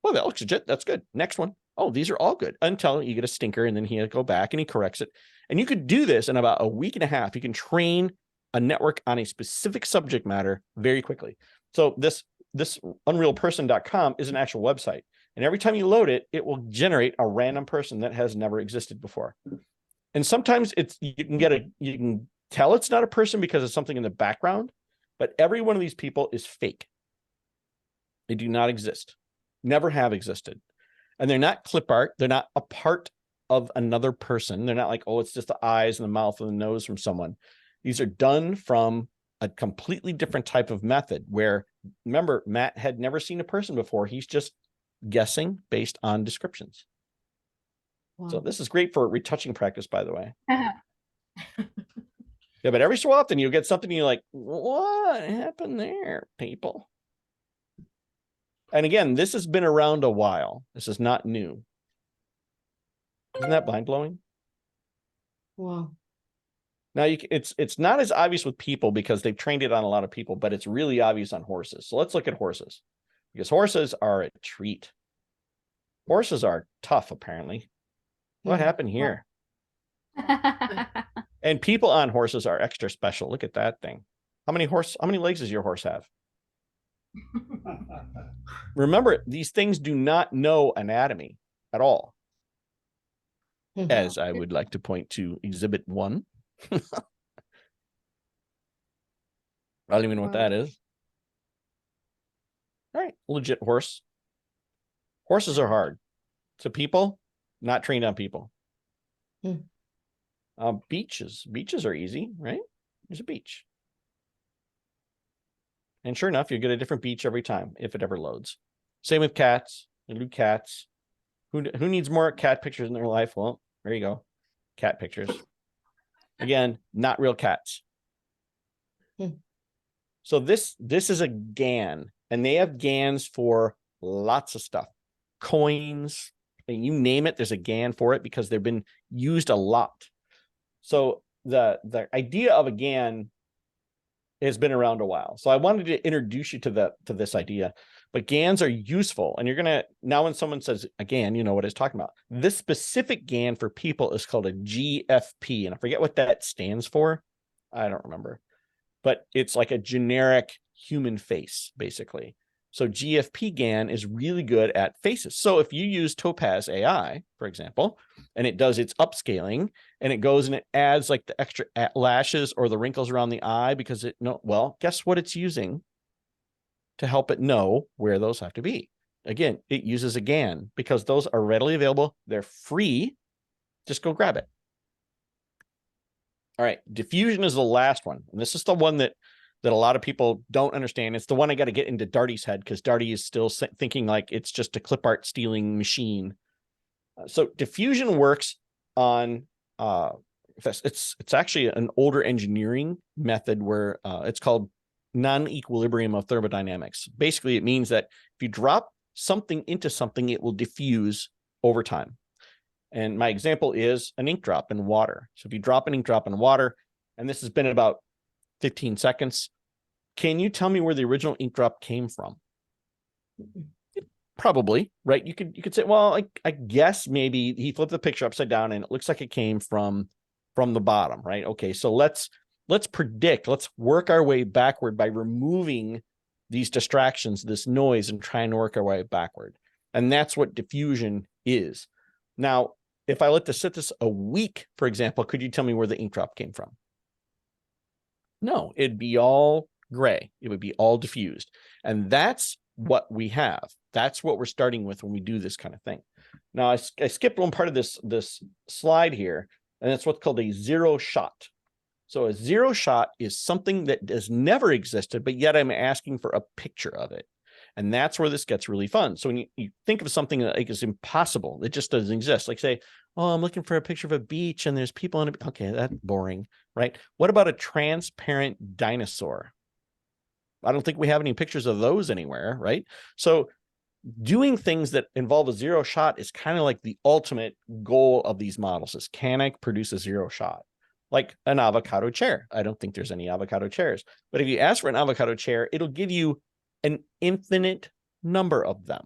S1: well, that looks legit. That's good. Next one. Oh, these are all good, until you get a stinker, and then he'll go back and he corrects it. And you could do this in about a week and a half. You can train a network on a specific subject matter very quickly. So this unrealperson.com is an actual website. And every time you load it, it will generate a random person that has never existed before. And sometimes you can tell it's not a person because of something in the background, but every one of these people is fake. They do not exist, never have existed. And they're not clip art. They're not a part of another person. They're not like, oh, it's just the eyes and the mouth and the nose from someone. These are done from a completely different type of method where, remember, Matt had never seen a person before. He's just guessing based on descriptions.
S5: Wow.
S1: So this is great for retouching practice, by the way. Yeah, but every so often you'll get something you're like, what happened there, people? And again, this has been around a while. This is not new. Isn't that mind-blowing?
S5: Wow.
S1: Now, it's not as obvious with people because they've trained it on a lot of people, but it's really obvious on horses. So let's look at horses, because horses are a treat. Horses are tough, apparently. What happened here? And people on horses are extra special. Look at that thing. How many legs does your horse have? Remember, these things do not know anatomy at all. As I would like to point to Exhibit 1. I don't even know what that is. All right, legit horse. Horses are hard. So people, not trained on people. Beaches are easy, right? There's a beach. And sure enough, you get a different beach every time, if it ever loads. Same with cats. You do cats. Who needs more cat pictures in their life? Well, there you go. Cat pictures. Again, not real cats.
S5: Hmm.
S1: So this is a GAN, and they have GANs for lots of stuff. Coins, and you name it, there's a GAN for it because they've been used a lot. So the idea of a GAN has been around a while. So I wanted to introduce you to this idea. But GANs are useful. And you're gonna, now when someone says a GAN, you know what it's talking about. This specific GAN for people is called a GFP. And I forget what that stands for. I don't remember. But it's like a generic human face, basically. So GFP GAN is really good at faces. So if you use Topaz AI, for example, and it does its upscaling, and it goes and it adds like the extra lashes or the wrinkles around the eye because it well, guess what it's using to help it know where those have to be. Again, it uses a GAN because those are readily available. They're free. Just go grab it. All right, diffusion is the last one. And this is the one that a lot of people don't understand. It's the one I got to get into Darty's head because Darty is still thinking like it's just a clip art stealing machine. So diffusion works on, it's actually an older engineering method where it's called non-equilibrium of thermodynamics. Basically, it means that if you drop something into something, it will diffuse over time. And my example is an ink drop in water. So if you drop an ink drop in water, and this has been about 15 seconds, can you tell me where the original ink drop came from? Probably, right? You could say, well, I guess maybe he flipped the picture upside down and it looks like it came from the bottom, right? Okay, so let's predict, let's work our way backward by removing these distractions, this noise, and trying to work our way backward. And that's what diffusion is. Now, if I let this sit this a week, for example, could you tell me where the ink drop came from? No, it'd be all gray. It would be all diffused. And that's what we have. That's what we're starting with when we do this kind of thing. Now, I skipped one part of this slide here, and that's what's called a zero shot. So a zero shot is something that has never existed, but yet I'm asking for a picture of it. And that's where this gets really fun. So when you think of something that like is impossible, it just doesn't exist. Like say, oh, I'm looking for a picture of a beach and there's people on it. Okay, that's boring, right? What about a transparent dinosaur? I don't think we have any pictures of those anywhere, right? So doing things that involve a zero shot is kind of like the ultimate goal of these models is, can I produce a zero shot? Like an avocado chair. I don't think there's any avocado chairs. But if you ask for an avocado chair, it'll give you an infinite number of them.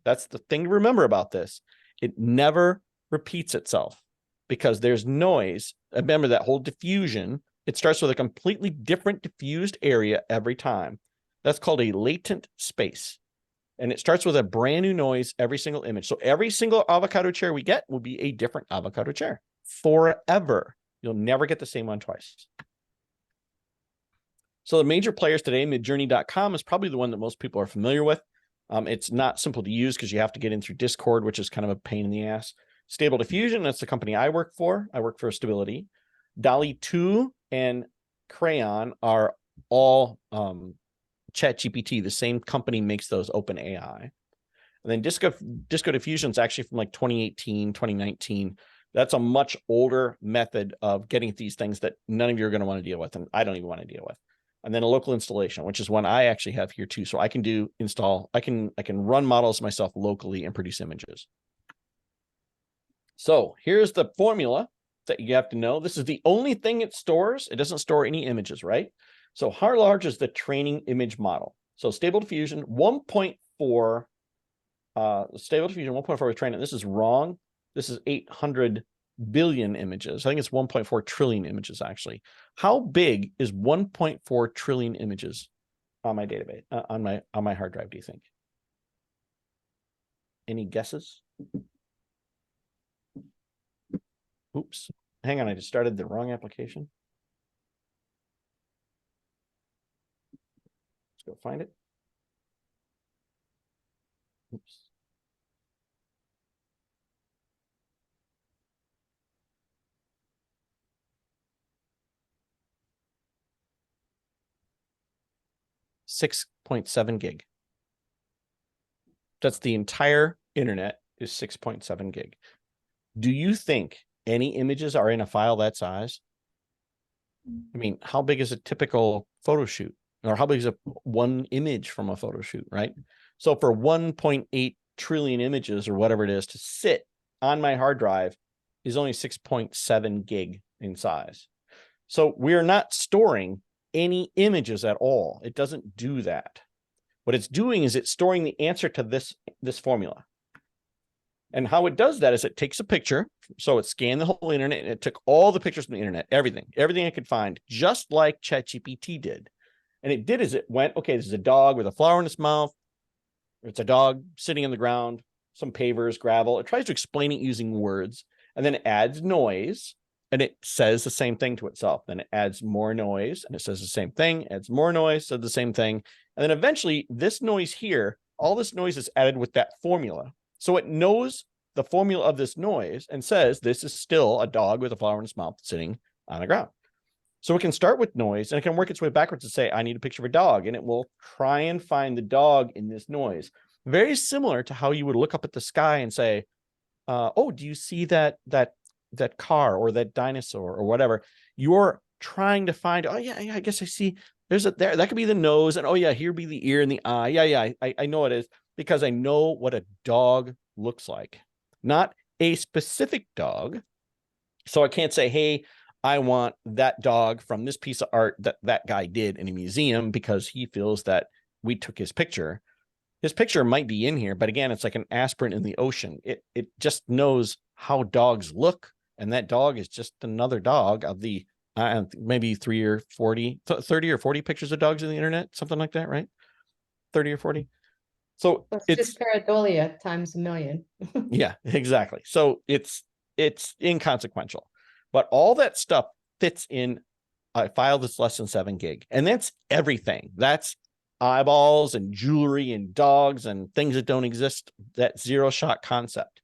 S1: That's the thing to remember about this. It never repeats itself because there's noise. Remember that whole diffusion. It starts with a completely different diffused area every time. That's called a latent space. And it starts with a brand new noise every single image. So every single avocado chair we get will be a different avocado chair forever. You'll never get the same one twice. So the major players today, midjourney.com is probably the one that most people are familiar with. It's not simple to use because you have to get in through Discord, which is kind of a pain in the ass. Stable Diffusion, that's the company I work for. I work for Stability. DALL-E 2 and Crayon are all ChatGPT. The same company makes those, OpenAI. And then Disco Diffusion is actually from like 2018, 2019. That's a much older method of getting these things that none of you are going to want to deal with, and I don't even want to deal with. And then a local installation, which is one I actually have here too. So I can I can run models myself locally and produce images. So here's the formula that you have to know. This is the only thing it stores. It doesn't store any images, right? So how large is the training image model? So Stable Diffusion 1.4, Stable Diffusion 1.4 is training. This is wrong. This is 800 billion images. I think it's 1.4 trillion images, actually. How big is 1.4 trillion images on my database, on my hard drive, do you think? Any guesses? Oops. Hang on, I just started the wrong application. Let's go find it. Oops. .7 gig. That's the entire internet is 6.7 gig. Do you think any images are in a file that size? I mean, how big is a typical photo shoot? Or how big is one image from a photo shoot, right? So for 1.8 trillion images or whatever it is to sit on my hard drive is only 6.7 gig in size. So we're not storing any images at all. It doesn't do that. What it's doing is it's storing the answer to this formula. And how it does that is it takes a picture. So it scanned the whole internet and it took all the pictures from the internet, everything it could find, just like ChatGPT did. And it did is it went, okay, this is a dog with a flower in its mouth. It's a dog sitting on the ground, some pavers, gravel. It tries to explain it using words and then it adds noise and it says the same thing to itself. Then it adds more noise and it says the same thing, adds more noise, says the same thing. And then eventually this noise here, all this noise is added with that formula. So it knows the formula of this noise and says, this is still a dog with a flower in its mouth sitting on the ground. So it can start with noise and it can work its way backwards to say, I need a picture of a dog. And it will try and find the dog in this noise. Very similar to how you would look up at the sky and say, oh, do you see that car or that dinosaur or whatever? You're trying to find, oh yeah, I guess I see there, that could be the nose. And oh yeah, here be the ear and the eye. Yeah, I know it is because I know what a dog looks like, not a specific dog. So I can't say, hey, I want that dog from this piece of art that guy did in a museum because he feels that we took his picture. His picture might be in here, but again, it's like an aspirin in the ocean. It just knows how dogs look. And that dog is just another dog of the maybe 30 or 40 pictures of dogs on the internet, something like that, right? 30 or 40. So
S5: That's
S1: it's
S5: just pareidolia times a million.
S1: yeah, exactly. So it's inconsequential, but all that stuff fits in a file that's less than 7 gig. And that's everything. That's eyeballs and jewelry and dogs and things that don't exist, that zero shot concept.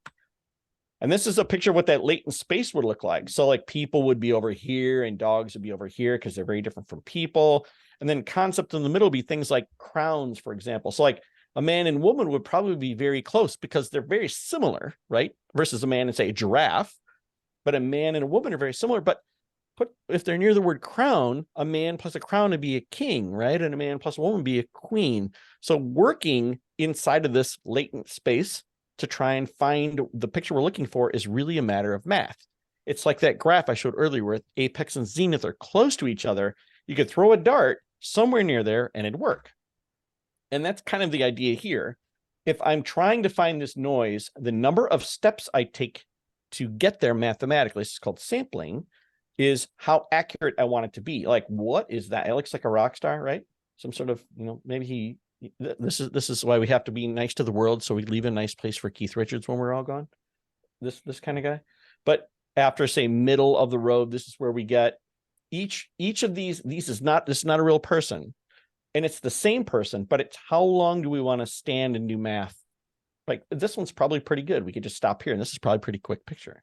S1: And this is a picture of what that latent space would look like. So like people would be over here and dogs would be over here because they're very different from people. And then concept in the middle would be things like crowns, for example. So like a man and woman would probably be very close because they're very similar, right? Versus a man and say a giraffe, but a man and a woman are very similar. But if they're near the word crown, a man plus a crown would be a king, right? And a man plus a woman would be a queen. So working inside of this latent space to try and find the picture we're looking for is really a matter of math. It's like that graph I showed earlier where apex and zenith are close to each other. You could throw a dart somewhere near there and it'd work. And that's kind of the idea here. If I'm trying to find this noise, the number of steps I take to get there mathematically, this is called sampling, is how accurate I want it to be. Like, what is that? It looks like a rock star, right? Some sort of, maybe this is why we have to be nice to the world. So we leave a nice place for Keith Richards when we're all gone. This kind of guy. But after say middle of the road, this is where we get each of these is not a real person. And it's the same person, but it's how long do we want to stand and do math? Like this one's probably pretty good. We could just stop here. And this is probably a pretty quick picture.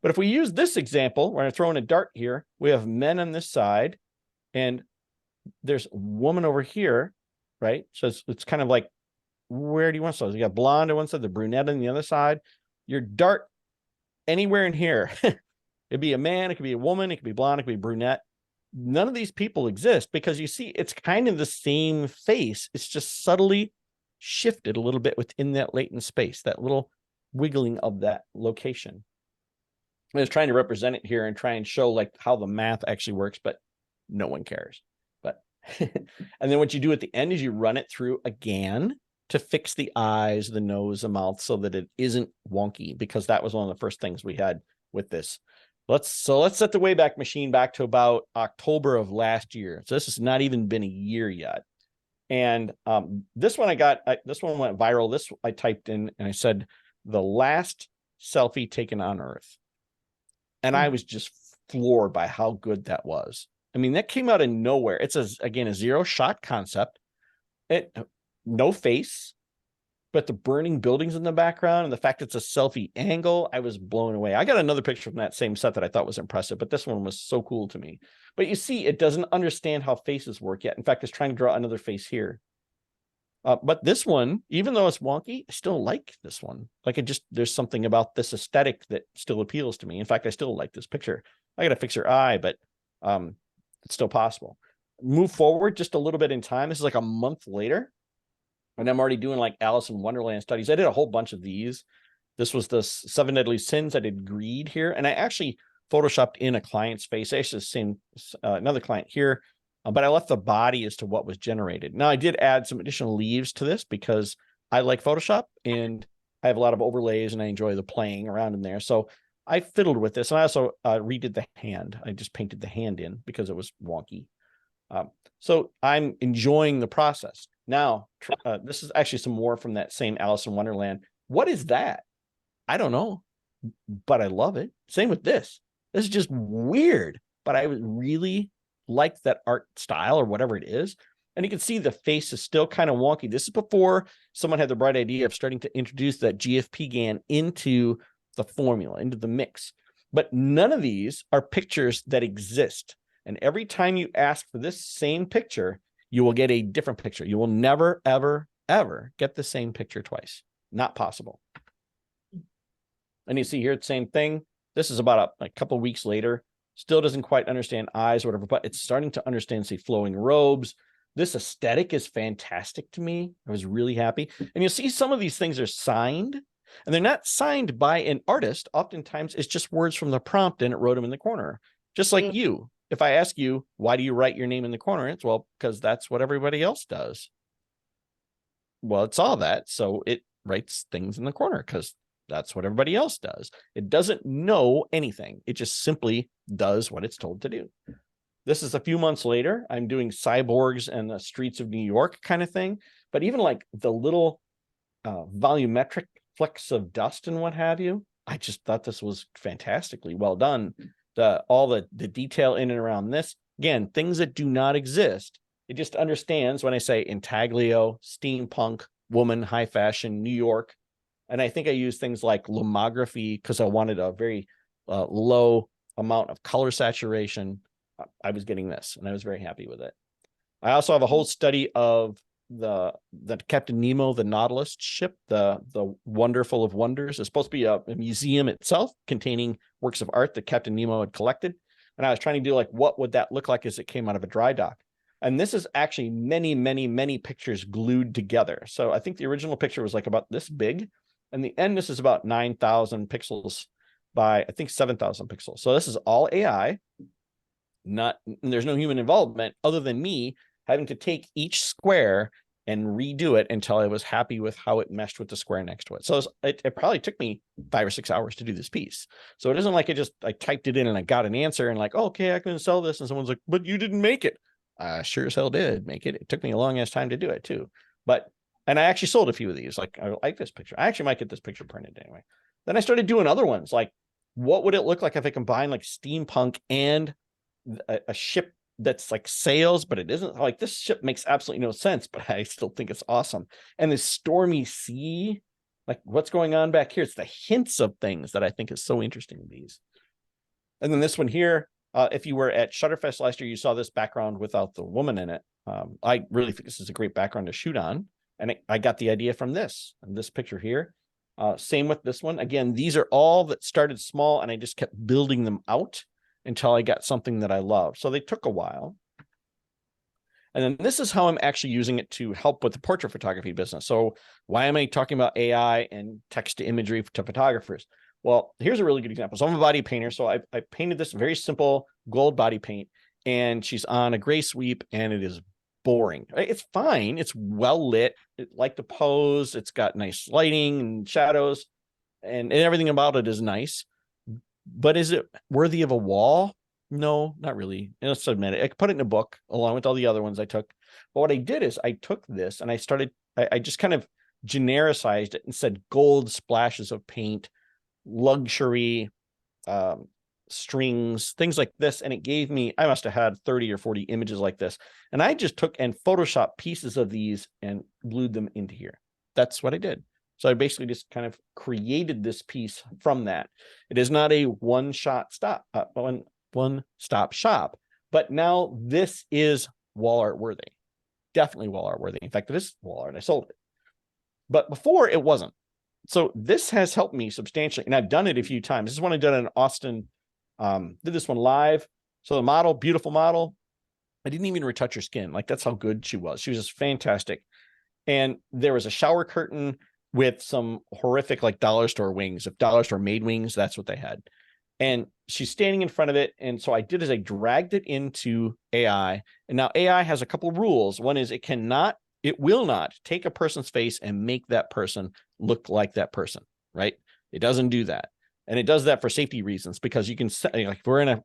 S1: But if we use this example, we're going to throw in a dart here. We have men on this side and there's a woman over here, right? So it's kind of like, where do you want to? So you got blonde on one side, the brunette on the other side. Your dart anywhere in here. It'd be a man, it could be a woman, it could be blonde, it could be brunette. None of these people exist because you see it's kind of the same face. It's just subtly shifted a little bit within that latent space, that little wiggling of that location. I was trying to represent it here and try and show like how the math actually works, but no one cares. But and then what you do at the end is you run it through again to fix the eyes, the nose, the mouth so that it isn't wonky, because that was one of the first things we had with this. Let's set the Wayback Machine back to about October of last year. So this has not even been a year yet. And this one this one went viral. This I typed in and I said, the last selfie taken on Earth. And I was just floored by how good that was. I mean, that came out of nowhere. It's again, a zero shot concept. No face, but the burning buildings in the background and the fact it's a selfie angle, I was blown away. I got another picture from that same set that I thought was impressive, but this one was so cool to me. But you see, it doesn't understand how faces work yet. In fact, it's trying to draw another face here. But this one, even though it's wonky, I still like this one. Like there's something about this aesthetic that still appeals to me. In fact, I still like this picture. I got to fix her eye, but It's still possible. Move forward just a little bit in time. This is like a month later. And I'm already doing like Alice in Wonderland studies. I did a whole bunch of these. This was the 7 Deadly Sins. I did greed here. And I actually photoshopped in a client's face. I actually seen another client here, but I left the body as to what was generated. Now I did add some additional leaves to this because I like Photoshop and I have a lot of overlays and I enjoy the playing around in there. So I fiddled with this. And I also redid the hand. I just painted the hand in because it was wonky. So I'm enjoying the process. Now, this is actually some more from that same Alice in Wonderland. What is that? I don't know, but I love it. Same with this. This is just weird, but I really like that art style or whatever it is. And you can see the face is still kind of wonky. This is before someone had the bright idea of starting to introduce that GFP GAN into the formula, into the mix. But none of these are pictures that exist. And every time you ask for this same picture, you will get a different picture. You will never, ever, ever get the same picture twice. Not possible. And you see here the same thing. This is about a couple of weeks later. Still doesn't quite understand eyes or whatever, but it's starting to understand, say, flowing robes. This aesthetic is fantastic to me. I was really happy. And you'll see some of these things are signed, and they're not signed by an artist. Oftentimes, it's just words from the prompt, and it wrote them in the corner. Just like you. If I ask you, why do you write your name in the corner? It's, well, because that's what everybody else does. Well, it's all that. So it writes things in the corner because that's what everybody else does. It doesn't know anything. It just simply does what it's told to do. This is a few months later. I'm doing cyborgs and the streets of New York kind of thing. But even like the little volumetric flecks of dust and what have you, I just thought this was fantastically well done. All the detail in and around this, again, things that do not exist. It just understands when I say intaglio, steampunk, woman, high fashion, New York. And I think I use things like lomography because I wanted a very low amount of color saturation. I was getting this and I was very happy with it. I also have a whole study of the Captain Nemo, the Nautilus ship, the Wonderful of Wonders. It's supposed to be a museum itself containing works of art that Captain Nemo had collected. And I was trying to do like, what would that look like as it came out of a dry dock? And this is actually many, many, many pictures glued together. So I think the original picture was like about this big. And the end, this is about 9,000 pixels by, I think, 7,000 pixels. So this is all AI. There's no human involvement other than me having to take each square and redo it until I was happy with how it meshed with the square next to it. So it probably took me 5 or 6 hours to do this piece. So it isn't like I typed it in and I got an answer and like, oh, okay, I can sell this. And someone's like, but you didn't make it. I sure as hell did make it. It took me a long ass time to do it too. And I actually sold a few of these. Like, I like this picture. I actually might get this picture printed anyway. Then I started doing other ones. Like, what would it look like if I combine like steampunk and a ship that's like sails, but it isn't? Like, this ship makes absolutely no sense, but I still think it's awesome. And this stormy sea, like what's going on back here? It's the hints of things that I think is so interesting in these. And then this one here, if you were at Shutterfest last year, you saw this background without the woman in it. I really think this is a great background to shoot on. And I got the idea from this picture here. Same with this one. Again, these are all that started small and I just kept building them out until I got something that I love. So they took a while. And then this is how I'm actually using it to help with the portrait photography business. So why am I talking about AI and text to imagery to photographers? Well, here's a really good example. So I'm a body painter. So I painted this very simple gold body paint and she's on a gray sweep and it is boring. It's fine. It's well lit. It like the pose. It's got nice lighting and shadows and everything about it is nice. But is it worthy of a wall? No, not really. And let's admit it. I could put it in a book along with all the other ones I took. But what I did is I took this and I just kind of genericized it and said gold splashes of paint, luxury, strings, things like this. And it gave me, I must have had 30 or 40 images like this. And I just took and photoshopped pieces of these and glued them into here. That's what I did. So I basically just kind of created this piece from that. It is not a one-stop shop, but now this is wall art worthy. Definitely wall art worthy. In fact, it is wall art. I sold it. But before it wasn't. So this has helped me substantially. And I've done it a few times. This is when I did it in Austin. Did this one live. So the model, beautiful model. I didn't even retouch her skin. Like, that's how good she was. She was just fantastic. And there was a shower curtain with some horrific, like, dollar store wings. If dollar store made wings, that's what they had. And she's standing in front of it. And so I did is I dragged it into AI. And now AI has a couple of rules. One is it will not take a person's face and make that person look like that person, right? It doesn't do that. And it does that for safety reasons, because you can, like, if we're in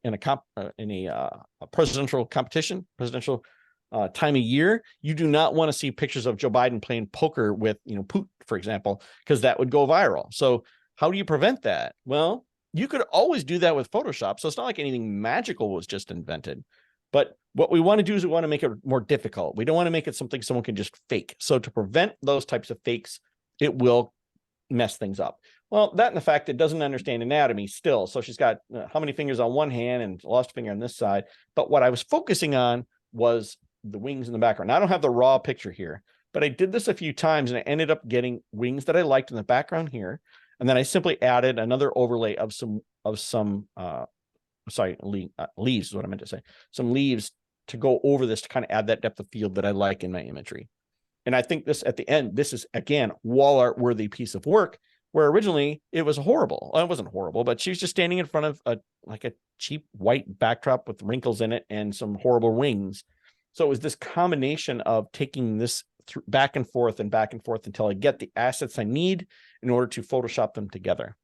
S1: a presidential competition, time of year, you do not want to see pictures of Joe Biden playing poker with, Putin, for example, because that would go viral. So how do you prevent that? Well, you could always do that with Photoshop. So it's not like anything magical was just invented. But what we want to do is we want to make it more difficult. We don't want to make it something someone can just fake. So to prevent those types of fakes, it will mess things up. Well, that and the fact it doesn't understand anatomy still. So she's got how many fingers on one hand and lost a finger on this side. But what I was focusing on was the wings in the background. Now, I don't have the raw picture here, but I did this a few times and I ended up getting wings that I liked in the background here. And then I simply added another overlay of some leaves is what I meant to say. Some leaves to go over this to kind of add that depth of field that I like in my imagery. And I think this, at the end, this is, again, wall art worthy piece of work, where originally it was horrible. Well, it wasn't horrible, but she was just standing in front of a cheap white backdrop with wrinkles in it and some horrible wings. So it was this combination of taking this back and forth until I get the assets I need in order to Photoshop them together.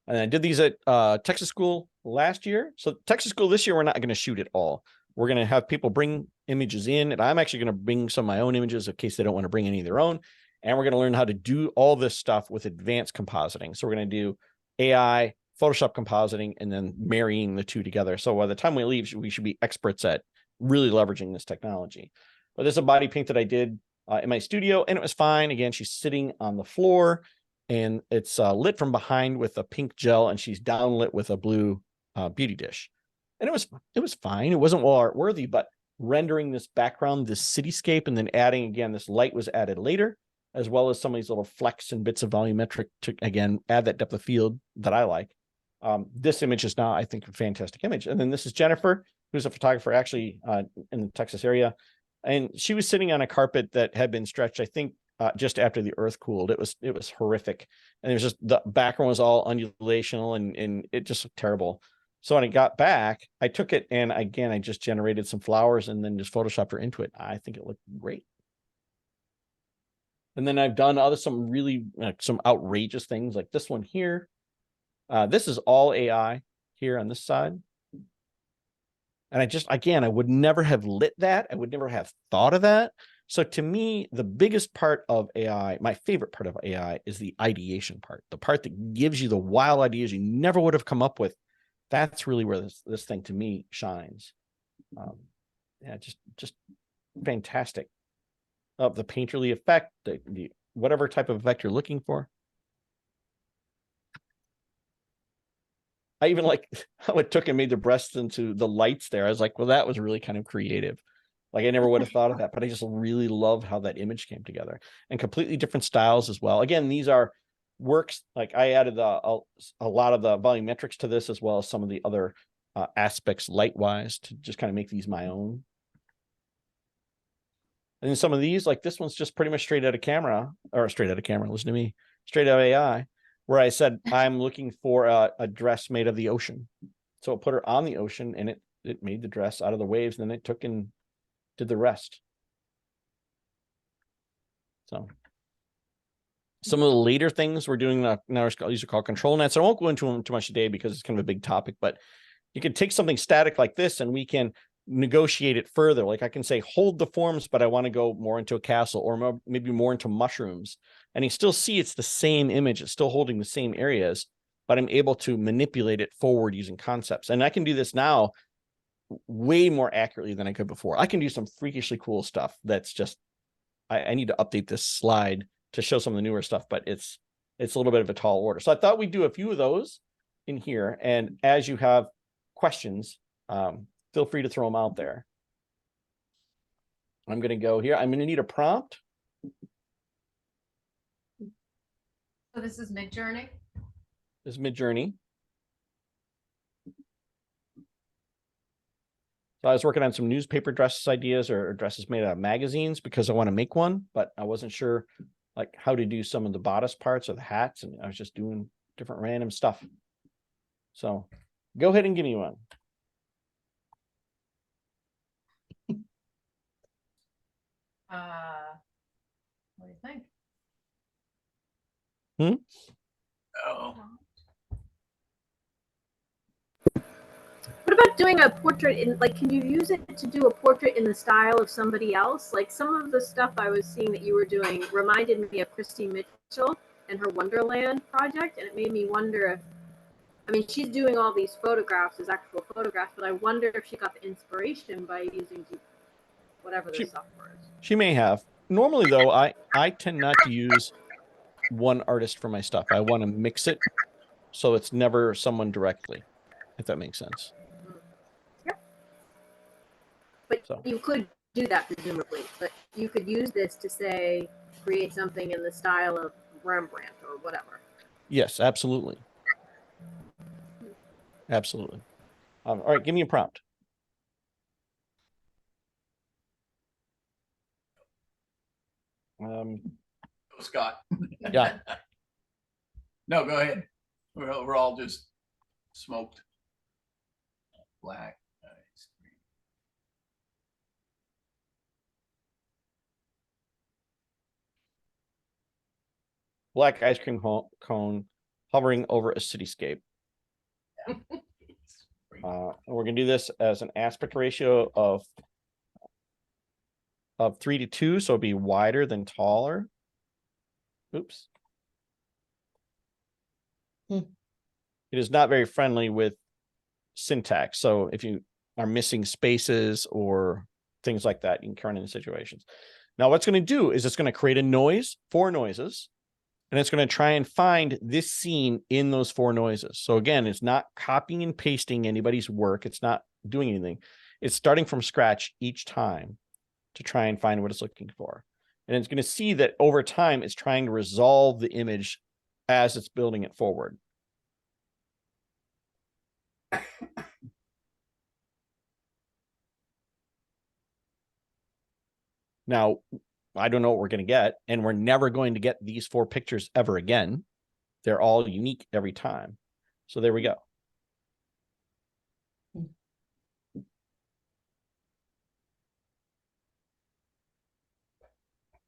S1: And I did these at Texas School last year. So Texas School this year, we're not going to shoot it all. We're going to have people bring images in, and I'm actually going to bring some of my own images in case they don't want to bring any of their own. And we're going to learn how to do all this stuff with advanced compositing. So we're going to do AI, Photoshop compositing, and then marrying the two together. So by the time we leave, we should be experts at really leveraging this technology. But this is a body paint that I did in my studio, and it was fine. Again, she's sitting on the floor, and it's lit from behind with a pink gel, and she's downlit with a blue beauty dish. And it was fine. It wasn't wall art worthy, but rendering this background, this cityscape, and then adding, again, this light was added later, as well as some of these little flecks and bits of volumetric to, again, add that depth of field that I like. This image is now, I think, a fantastic image. And then this is Jennifer, who's a photographer actually in the Texas area. And she was sitting on a carpet that had been stretched, I think, just after the earth cooled. It was horrific. And it was just, the background was all undulational and it just looked terrible. So when I got back, I took it and again, I just generated some flowers and then just Photoshopped her into it. I think it looked great. And then I've done some really some outrageous things like this one here. This is all AI here on this side. And I would never have lit that. I would never have thought of that. So to me, the biggest part of AI, my favorite part of AI, is the ideation part, the part that gives you the wild ideas you never would have come up with. That's really where this thing to me shines. Yeah, just fantastic. Of the painterly effect, the whatever type of effect you're looking for. I even like how it took and made the breasts into the lights there. I was like, well, that was really kind of creative. Like, I never would have thought of that, but I just really love how that image came together, and completely different styles as well. Again, these are works, like I added a lot of the volumetrics to this, as well as some of the other aspects light wise to just kind of make these my own. And then some of these, like this one's just pretty much straight out of camera, listen to me, straight out of AI, where I said, I'm looking for a dress made of the ocean. So it put her on the ocean and it made the dress out of the waves, and then it took and did the rest. So some of the later things we're doing now, these are called control nets. I won't go into them too much today because it's kind of a big topic, but you can take something static like this and we can negotiate it further. Like I can say, hold the forms, but I want to go more into a castle or maybe more into mushrooms. And you still see it's the same image. It's still holding the same areas, but I'm able to manipulate it forward using concepts. And I can do this now way more accurately than I could before. I can do some freakishly cool stuff. That's just, I need to update this slide to show some of the newer stuff, but it's a little bit of a tall order. So I thought we'd do a few of those in here. And as you have questions, feel free to throw them out there. I'm going to go here. I'm going to need a prompt.
S2: So this is Midjourney.
S1: This is Midjourney. So I was working on some newspaper dresses ideas or dresses made out of magazines because I want to make one, but I wasn't sure like how to do some of the bodice parts or the hats, and I was just doing different random stuff. So go ahead and give me one.
S2: What do you think?
S4: Oh,
S3: What about doing a portrait in, like, can you use it to do a portrait in the style of somebody else? Like, some of the stuff I was seeing that you were doing reminded me of Christy Mitchell and her Wonderland project, and it made me wonder if, I mean, she's doing all these photographs as actual photographs, but I wonder if she got the inspiration by using whatever the software is.
S1: She may have. Normally though, I tend not to use one artist for my stuff. I want to mix it so it's never someone directly, if that makes sense.
S3: But
S1: So.
S3: you could do that presumably, but you could use this to say, create something in the style of Rembrandt or whatever.
S1: Yes, absolutely. Absolutely. All right, give me a prompt.
S4: Scott.
S1: Yeah.
S4: No, go ahead. We're all just smoked. Black ice cream.
S1: Black ice cream cone hovering over a cityscape. We're gonna do this as an aspect ratio of 3:2, so it'll be wider than taller. Oops. It is not very friendly with syntax. So if you are missing spaces or things like that, you can run into situations. Now, what's going to do is it's going to create a noise, 4 noises, and it's going to try and find this scene in those 4 noises. So again, it's not copying and pasting anybody's work. It's not doing anything. It's starting from scratch each time to try and find what it's looking for. And it's going to see that over time, it's trying to resolve the image as it's building it forward. Now, I don't know what we're going to get, and we're never going to get these 4 pictures ever again. They're all unique every time. So there we go.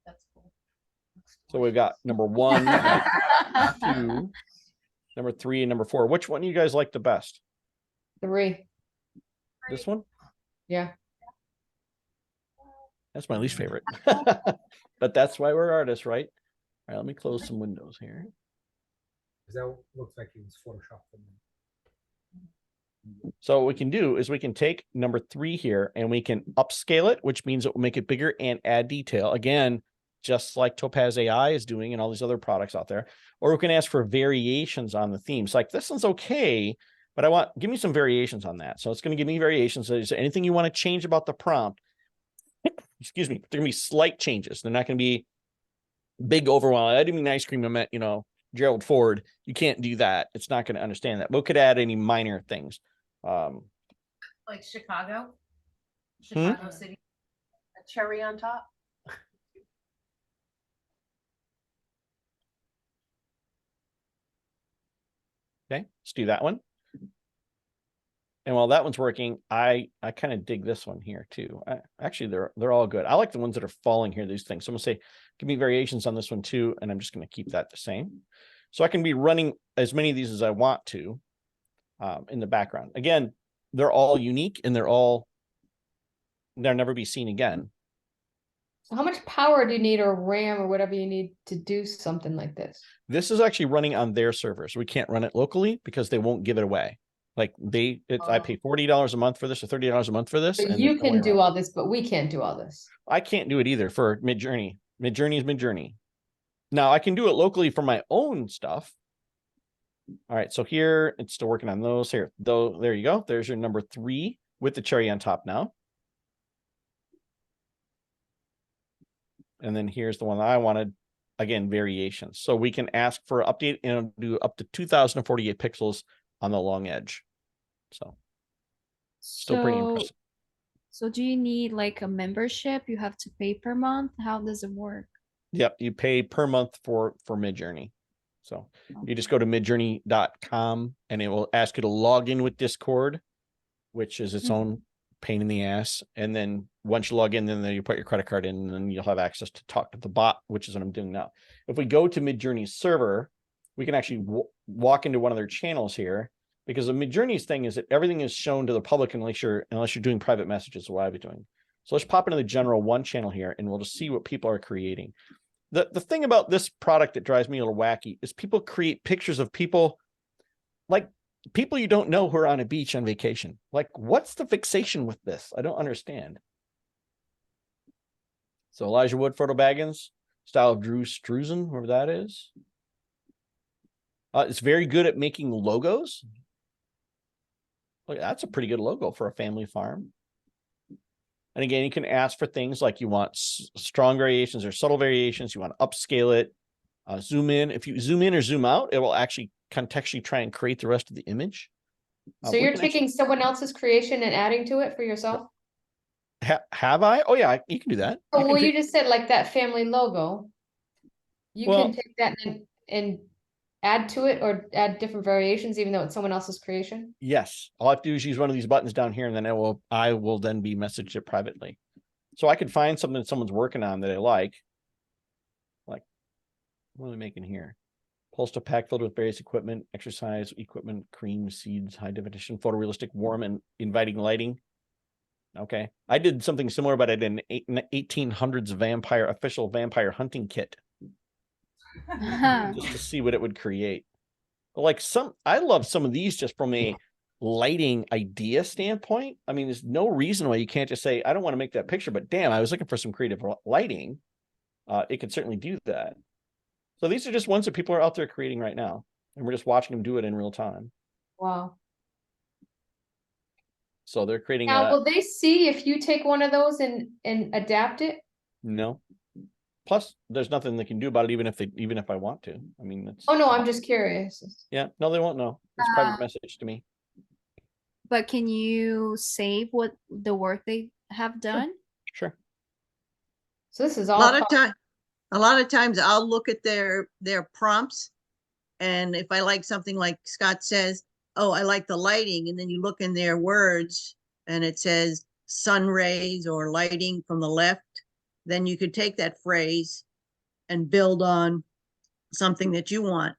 S2: That's cool.
S1: So we've got number 1, 2, number 3, and number 4. Which one do you guys like the best?
S5: 3.
S1: This one?
S5: Yeah.
S1: That's my least favorite. But that's why we're artists, right? All right, let me close some windows here.
S6: Because that looks like it was photoshopped.
S1: So what we can do is we can take number 3 here and we can upscale it, which means it will make it bigger and add detail. Again, just like Topaz AI is doing and all these other products out there. Or we can ask for variations on the themes. Like this one's okay, but give me some variations on that. So it's going to give me variations. So is there anything you want to change about the prompt? Excuse me, they're going to be slight changes. They're not going to be big overwhelming. I didn't mean ice cream. I meant, Gerald Ford. You can't do that. It's not going to understand that. But we could add any minor things.
S2: Like Chicago City, a cherry on top.
S1: Okay, let's do that one. And while that one's working, I kind of dig this one here too. Actually, they're all good. I like the ones that are falling here, these things. So I'm gonna say, give me variations on this one too, and I'm just gonna keep that the same. So I can be running as many of these as I want to in the background. Again, they're all unique and they'll never be seen again.
S5: So how much power do you need, or RAM, or whatever you need to do something like this?
S1: This is actually running on their servers. We can't run it locally because they won't give it away. Like I pay $40 a month for this or $30 a month for this.
S5: So
S1: and
S5: you can do all this, but we can't do all this.
S1: I can't do it either for Midjourney. Midjourney is Midjourney. Now I can do it locally for my own stuff. All right, so here it's still working on those here. Though there you go. There's your number 3 with the cherry on top now. And then here's the one that I wanted. Again, variations. So we can ask for an update and do up to 2048 pixels on the long edge. So still pretty impressive.
S7: So do you need like a membership? You have to pay per month? How does it work?
S1: Yep, you pay per month for Midjourney. So you just go to midjourney.com and it will ask you to log in with Discord, which is its own pain in the ass. And then once you log in, then you put your credit card in, and then you'll have access to talk to the bot, which is what I'm doing now. If we go to Midjourney's server, we can actually walk into one of their channels here, because the Midjourney's thing is that everything is shown to the public unless you're doing private messages, what I'll be doing. So let's pop into the general one channel here, and we'll just see what people are creating. The thing about this product that drives me a little wacky is people create pictures of people, like people you don't know who are on a beach on vacation. Like, what's the fixation with this? I don't understand. So Elijah Wood, Frodo Baggins, style of Drew Struzan, whoever that is. It's very good at making logos. Look, that's a pretty good logo for a family farm. And again, you can ask for things like you want strong variations or subtle variations. You want to upscale it, zoom in. If you zoom in or zoom out, it will actually contextually try and create the rest of the image.
S5: So you're taking someone else's creation and adding to it for yourself?
S1: Have I? Oh yeah, you can do that.
S5: Oh, well, you just said like that family logo. You can take that and add to it or add different variations, even though it's someone else's creation.
S1: Yes, all I have to do is use one of these buttons down here, and then I will then be messaged it privately. So I could find something that someone's working on that I like. Like, what are we making here? Postal pack filled with various equipment, exercise equipment, cream, seeds, high definition, photorealistic, warm and inviting lighting. Okay, I did something similar, but I did an 1800s official vampire hunting kit. Just to see what it would create. But like I love some of these just from a lighting idea standpoint. I mean, there's no reason why you can't just say, I don't want to make that picture, but damn, I was looking for some creative lighting. It could certainly do that. So these are just ones that people are out there creating right now, and we're just watching them do it in real time.
S5: Wow.
S1: So they're creating.
S5: Now, will they see if you take one of those and adapt it?
S1: No. Plus, there's nothing they can do about it, even if I want to. I mean, that's.
S5: Oh no, I'm just curious.
S1: Yeah, no, they won't know. It's a private message to me.
S7: But can you save what the work they have done?
S1: Sure.
S5: So this is
S8: A
S5: all
S8: lot of times I'll look at their prompts, and if I like something, like Scott says, oh, I like the lighting, and then you look in their words and it says sun rays or lighting from the left, then you could take that phrase and build on something that you want.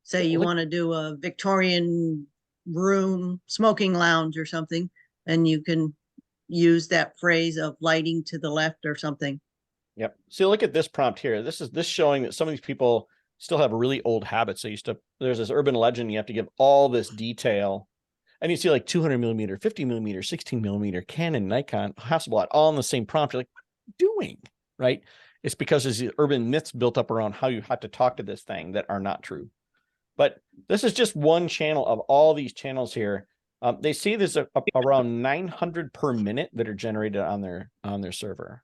S8: Say you want to do a Victorian room, smoking lounge or something, and you can use that phrase of lighting to the left or something.
S1: Yep. So look at this prompt here. This showing that some of these people still have really old habits. There's this urban legend, you have to give all this detail. And you see like 200 millimeter, 50 millimeter, 16 millimeter, Canon, Nikon, Hasselblad, all in the same prompt. You're like, what are you doing? Right? It's because there's the urban myths built up around how you have to talk to this thing that are not true. But this is just one channel of all these channels here. They see there's around 900 per minute that are generated on their server.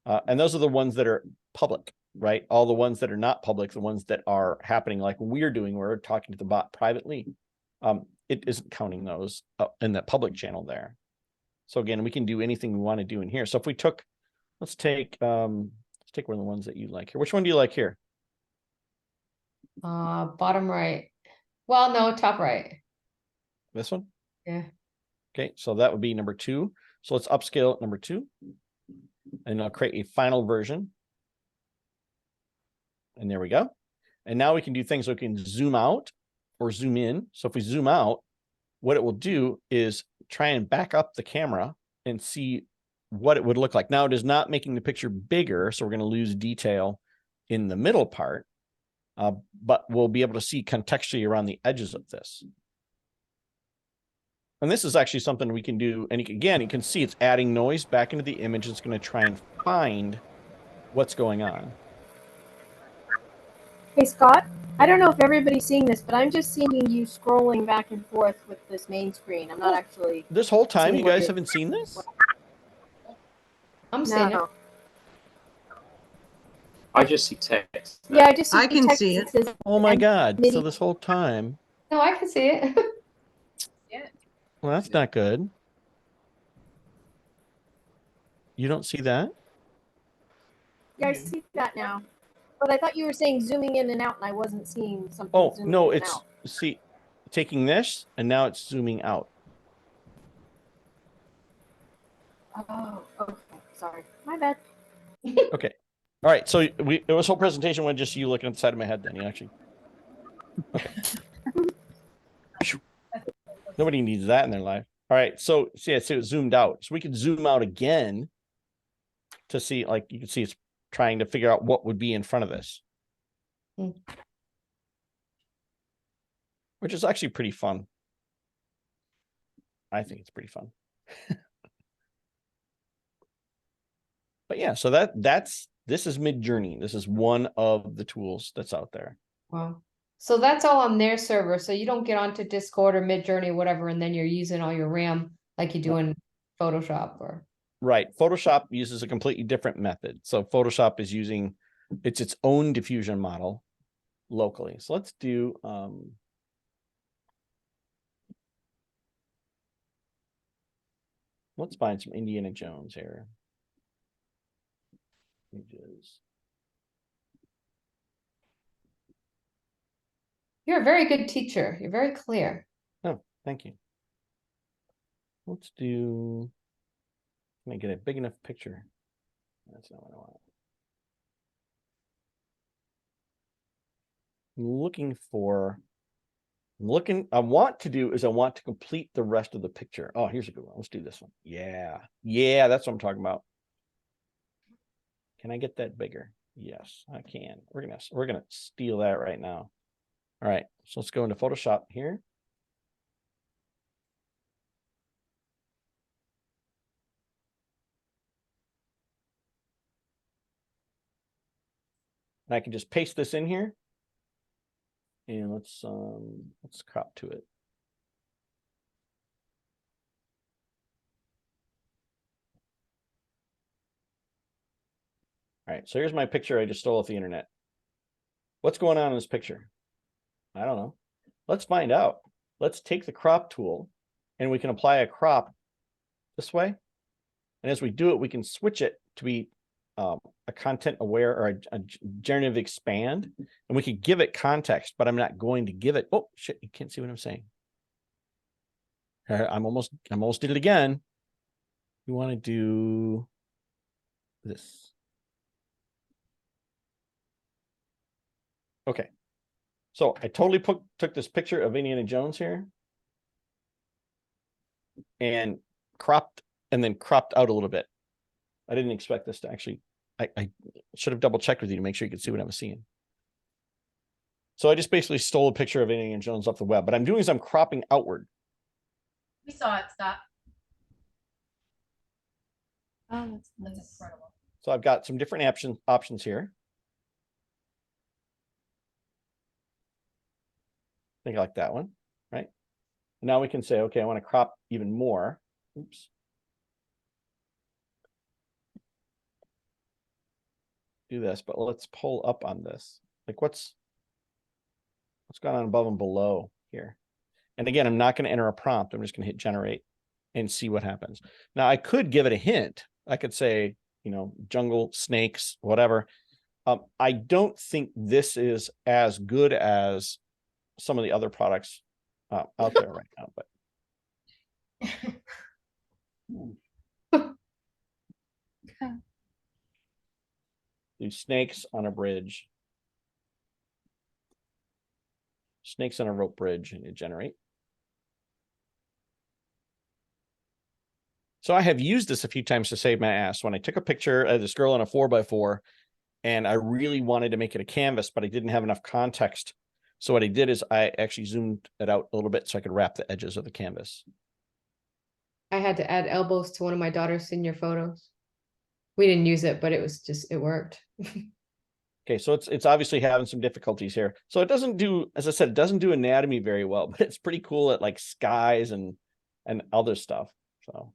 S1: And those are the ones that are public, right? All the ones that are not public, the ones that are happening like we're doing, we're talking to the bot privately. It isn't counting those in that public channel there. So again, we can do anything we want to do in here. So if we let's take one of the ones that you like here. Which one do you like here?
S5: bottom right. Well, no, top right.
S1: This one?
S5: Yeah.
S1: Okay, so that would be number 2. So let's upscale number 2. And I'll create a final version. And there we go. And now we can do things so we can zoom out or zoom in. So if we zoom out, what it will do is try and back up the camera and see what it would look like. Now it is not making the picture bigger, so we're going to lose detail in the middle part, but we'll be able to see contextually around the edges of this. And this is actually something we can do. And again, you can see it's adding noise back into the image. It's going to try and find what's going on.
S3: Hey, Scott, I don't know if everybody's seeing this, but I'm just seeing you scrolling back and forth with this main screen. I'm not actually.
S1: This whole time,
S3: seeing
S1: you
S3: what
S1: guys
S3: you're-
S1: haven't seen this?
S5: I'm seeing it.
S3: No.
S4: I just see text.
S3: Yeah, I just see
S8: I
S3: the
S8: can
S3: text
S8: see
S3: that
S8: it.
S3: says-
S1: Oh my
S3: And
S1: God. So
S3: midi-
S1: this whole time.
S5: No, I can see it.
S1: Well, that's not good. You don't see that?
S3: Yeah, I see that now. But I thought you were saying zooming in and out, and I wasn't seeing something
S1: Oh,
S3: zooming
S1: no,
S3: in and
S1: it's,
S3: out.
S1: see, taking this and now it's zooming out.
S3: Oh, okay. Sorry. My bad.
S1: Okay. All right. So it was whole presentation was just you looking at the side of my head then. You actually. Okay. Phew. Nobody needs that in their life. All right. So see, I see it zoomed out. So we could zoom out again to see, like you can see it's trying to figure out what would be in front of this.
S5: Hmm.
S1: Which is actually pretty fun. I think it's pretty fun. But yeah, so this is Mid-Journey. This is one of the tools that's out there.
S5: Wow. So that's all on their server. So you don't get onto Discord or Midjourney or whatever, and then you're using all your RAM like you do in Photoshop or.
S1: Right. Photoshop uses a completely different method. So Photoshop is using its own diffusion model locally. So let's do let's find some Indiana Jones here. Images.
S5: You're a very good teacher. You're very clear.
S1: Oh, thank you. Let's do, can I get a big enough picture? That's not what I want. I'm looking for, I want to complete the rest of the picture. Oh, here's a good one. Let's do this one. Yeah. Yeah, that's what I'm talking about. Can I get that bigger? Yes, I can. We're gonna steal that right now. All right, so let's go into Photoshop here. And I can just paste this in here. And let's crop to it. All right, so here's my picture I just stole off the internet. What's going on in this picture? I don't know. Let's find out. Let's take the crop tool and we can apply a crop this way. And as we do it, we can switch it to be a content aware or a generative expand. And we could give it context, but I'm not going to give it. Oh, shit, you can't see what I'm saying. I'm almost did it again. You want to do this. Okay. So I totally took this picture of Indiana Jones here and cropped and then cropped out a little bit. I didn't expect this to actually, I should have double checked with you to make sure you could see what I was seeing. So I just basically stole a picture of Indiana Jones off the web, but I'm doing is I'm cropping outward.
S2: We saw it, Scott.
S7: Oh, that's
S2: That's
S7: nice.
S2: incredible.
S1: So I've got some different options here. I think I like that one, right? Now we can say, okay, I want to crop even more. Oops. Do this, but let's pull up on this. Like what's gone on above and below here? And again, I'm not going to enter a prompt. I'm just going to hit generate and see what happens. Now I could give it a hint. I could say, you know, jungle, snakes, whatever. I don't think this is as good as some of the other products out there right now, but do snakes on a bridge, snakes on a rope bridge, and you generate. So I have used this a few times to save my ass. When I took a picture of this girl on a 4x4 and I really wanted to make it a canvas, but I didn't have enough context. So what I did is I actually zoomed it out a little bit so I could wrap the edges of the canvas.
S5: I had to add elbows to one of my daughter's senior photos. We didn't use it, but it worked.
S1: Okay, so it's obviously having some difficulties here. So it doesn't do, as I said, it doesn't do anatomy very well, but it's pretty cool at like skies and other stuff. So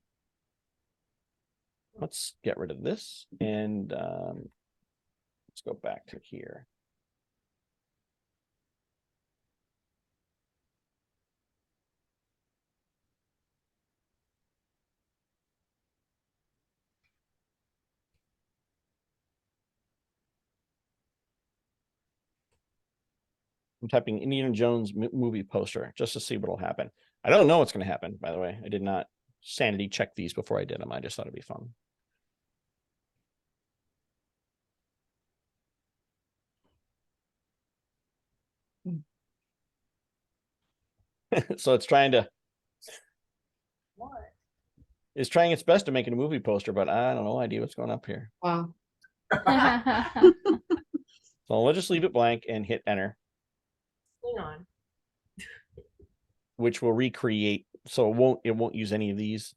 S1: let's get rid of this and let's go back to here. I'm typing Indiana Jones movie poster just to see what'll happen. I don't know what's going to happen, by the way. I did not sanity check these before I did them. I just thought it'd be fun. So it's trying its best to make it a movie poster, but I don't know idea what's going up here.
S5: Wow.
S1: So let's just leave it blank and hit enter,
S2: Hang on.
S1: which will recreate. So it won't use any of these.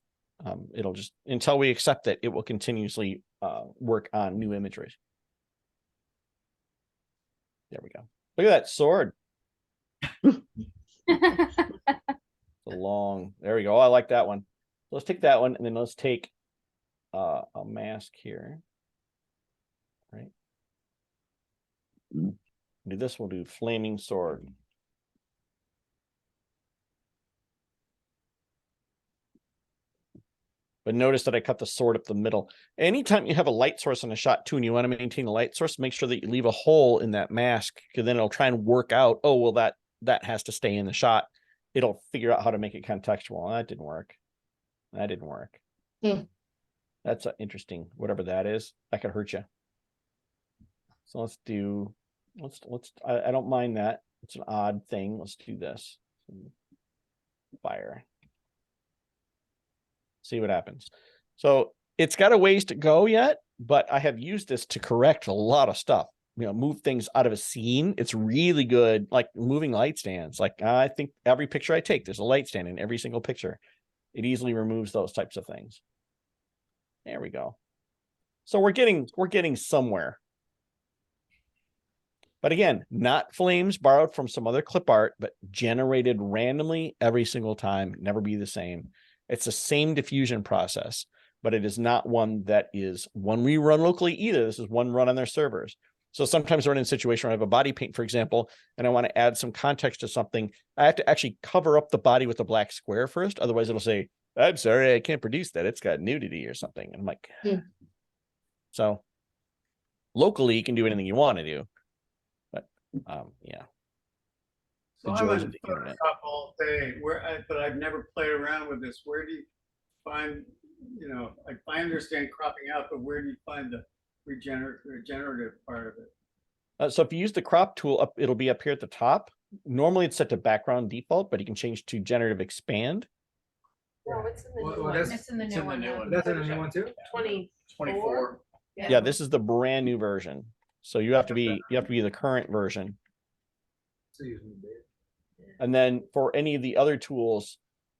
S1: It'll just, until we accept it, it will continuously work on new imagery. There we go. Look at that sword. It's a long, there we go. Oh, I like that one. Let's take that one, and then let's take a mask here. Right. Do this, we'll do flaming sword. But notice that I cut the sword up the middle. Anytime you have a light source in a shot too, and you want to maintain a light source, make sure that you leave a hole in that mask, because then it'll try and work out, oh, well, that has to stay in the shot. It'll figure out how to make it contextual. That didn't work. That didn't work. That's interesting. Whatever that is, that could hurt you. So I don't mind that. It's an odd thing. Let's do this. Fire. See what happens. So it's got a ways to go yet, but I have used this to correct a lot of stuff. Move things out of a scene. It's really good, like moving light stands. Like I think every picture I take, there's a light stand in every single picture. It easily removes those types of things. There we go. So we're getting somewhere. But again, not flames borrowed from some other clip art, but generated randomly every single time, never be the same. It's the same diffusion process, but it is not one that is one we run locally either. This is one run on their servers. So sometimes we're in a situation where I have a body paint, for example, and I want to add some context to something. I have to actually cover up the body with a black square first. Otherwise it'll say, I'm sorry, I can't produce that. It's got nudity or something. And I'm like, So locally you can do anything you want to do. But yeah.
S4: So I'm on Photoshop all day, but I've never played around with this. Where do you find, I understand cropping out, but where do you find the regenerative part of it?
S1: So if you use the crop tool, it'll be up here at the top. Normally it's set to background default, but you can change to generative expand.
S2: No, it's in the
S6: Well,
S2: new one.
S6: that's-
S2: It's in the
S4: it's
S2: new
S4: in the
S2: one.
S4: new one.
S6: That's in the new one too?
S4: 24.
S1: Yeah, this is the brand new version. So you have to be the current version.
S6: So using the data.
S1: And then for any of the other tools,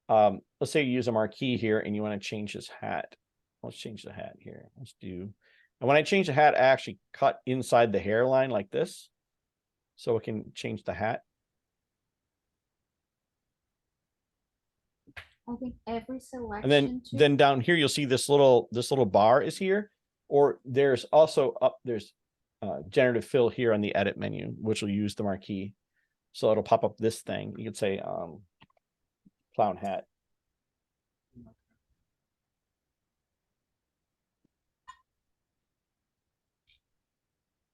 S1: let's say you use a marquee here and you want to change his hat. Let's change the hat here. And when I change the hat, I actually cut inside the hairline like this. So it can change the hat.
S7: I think every selection.
S1: And then down here, you'll see this little bar is here, or there's also there's generative fill here on the edit menu, which will use the marquee. So it'll pop up this thing. You could say clown hat.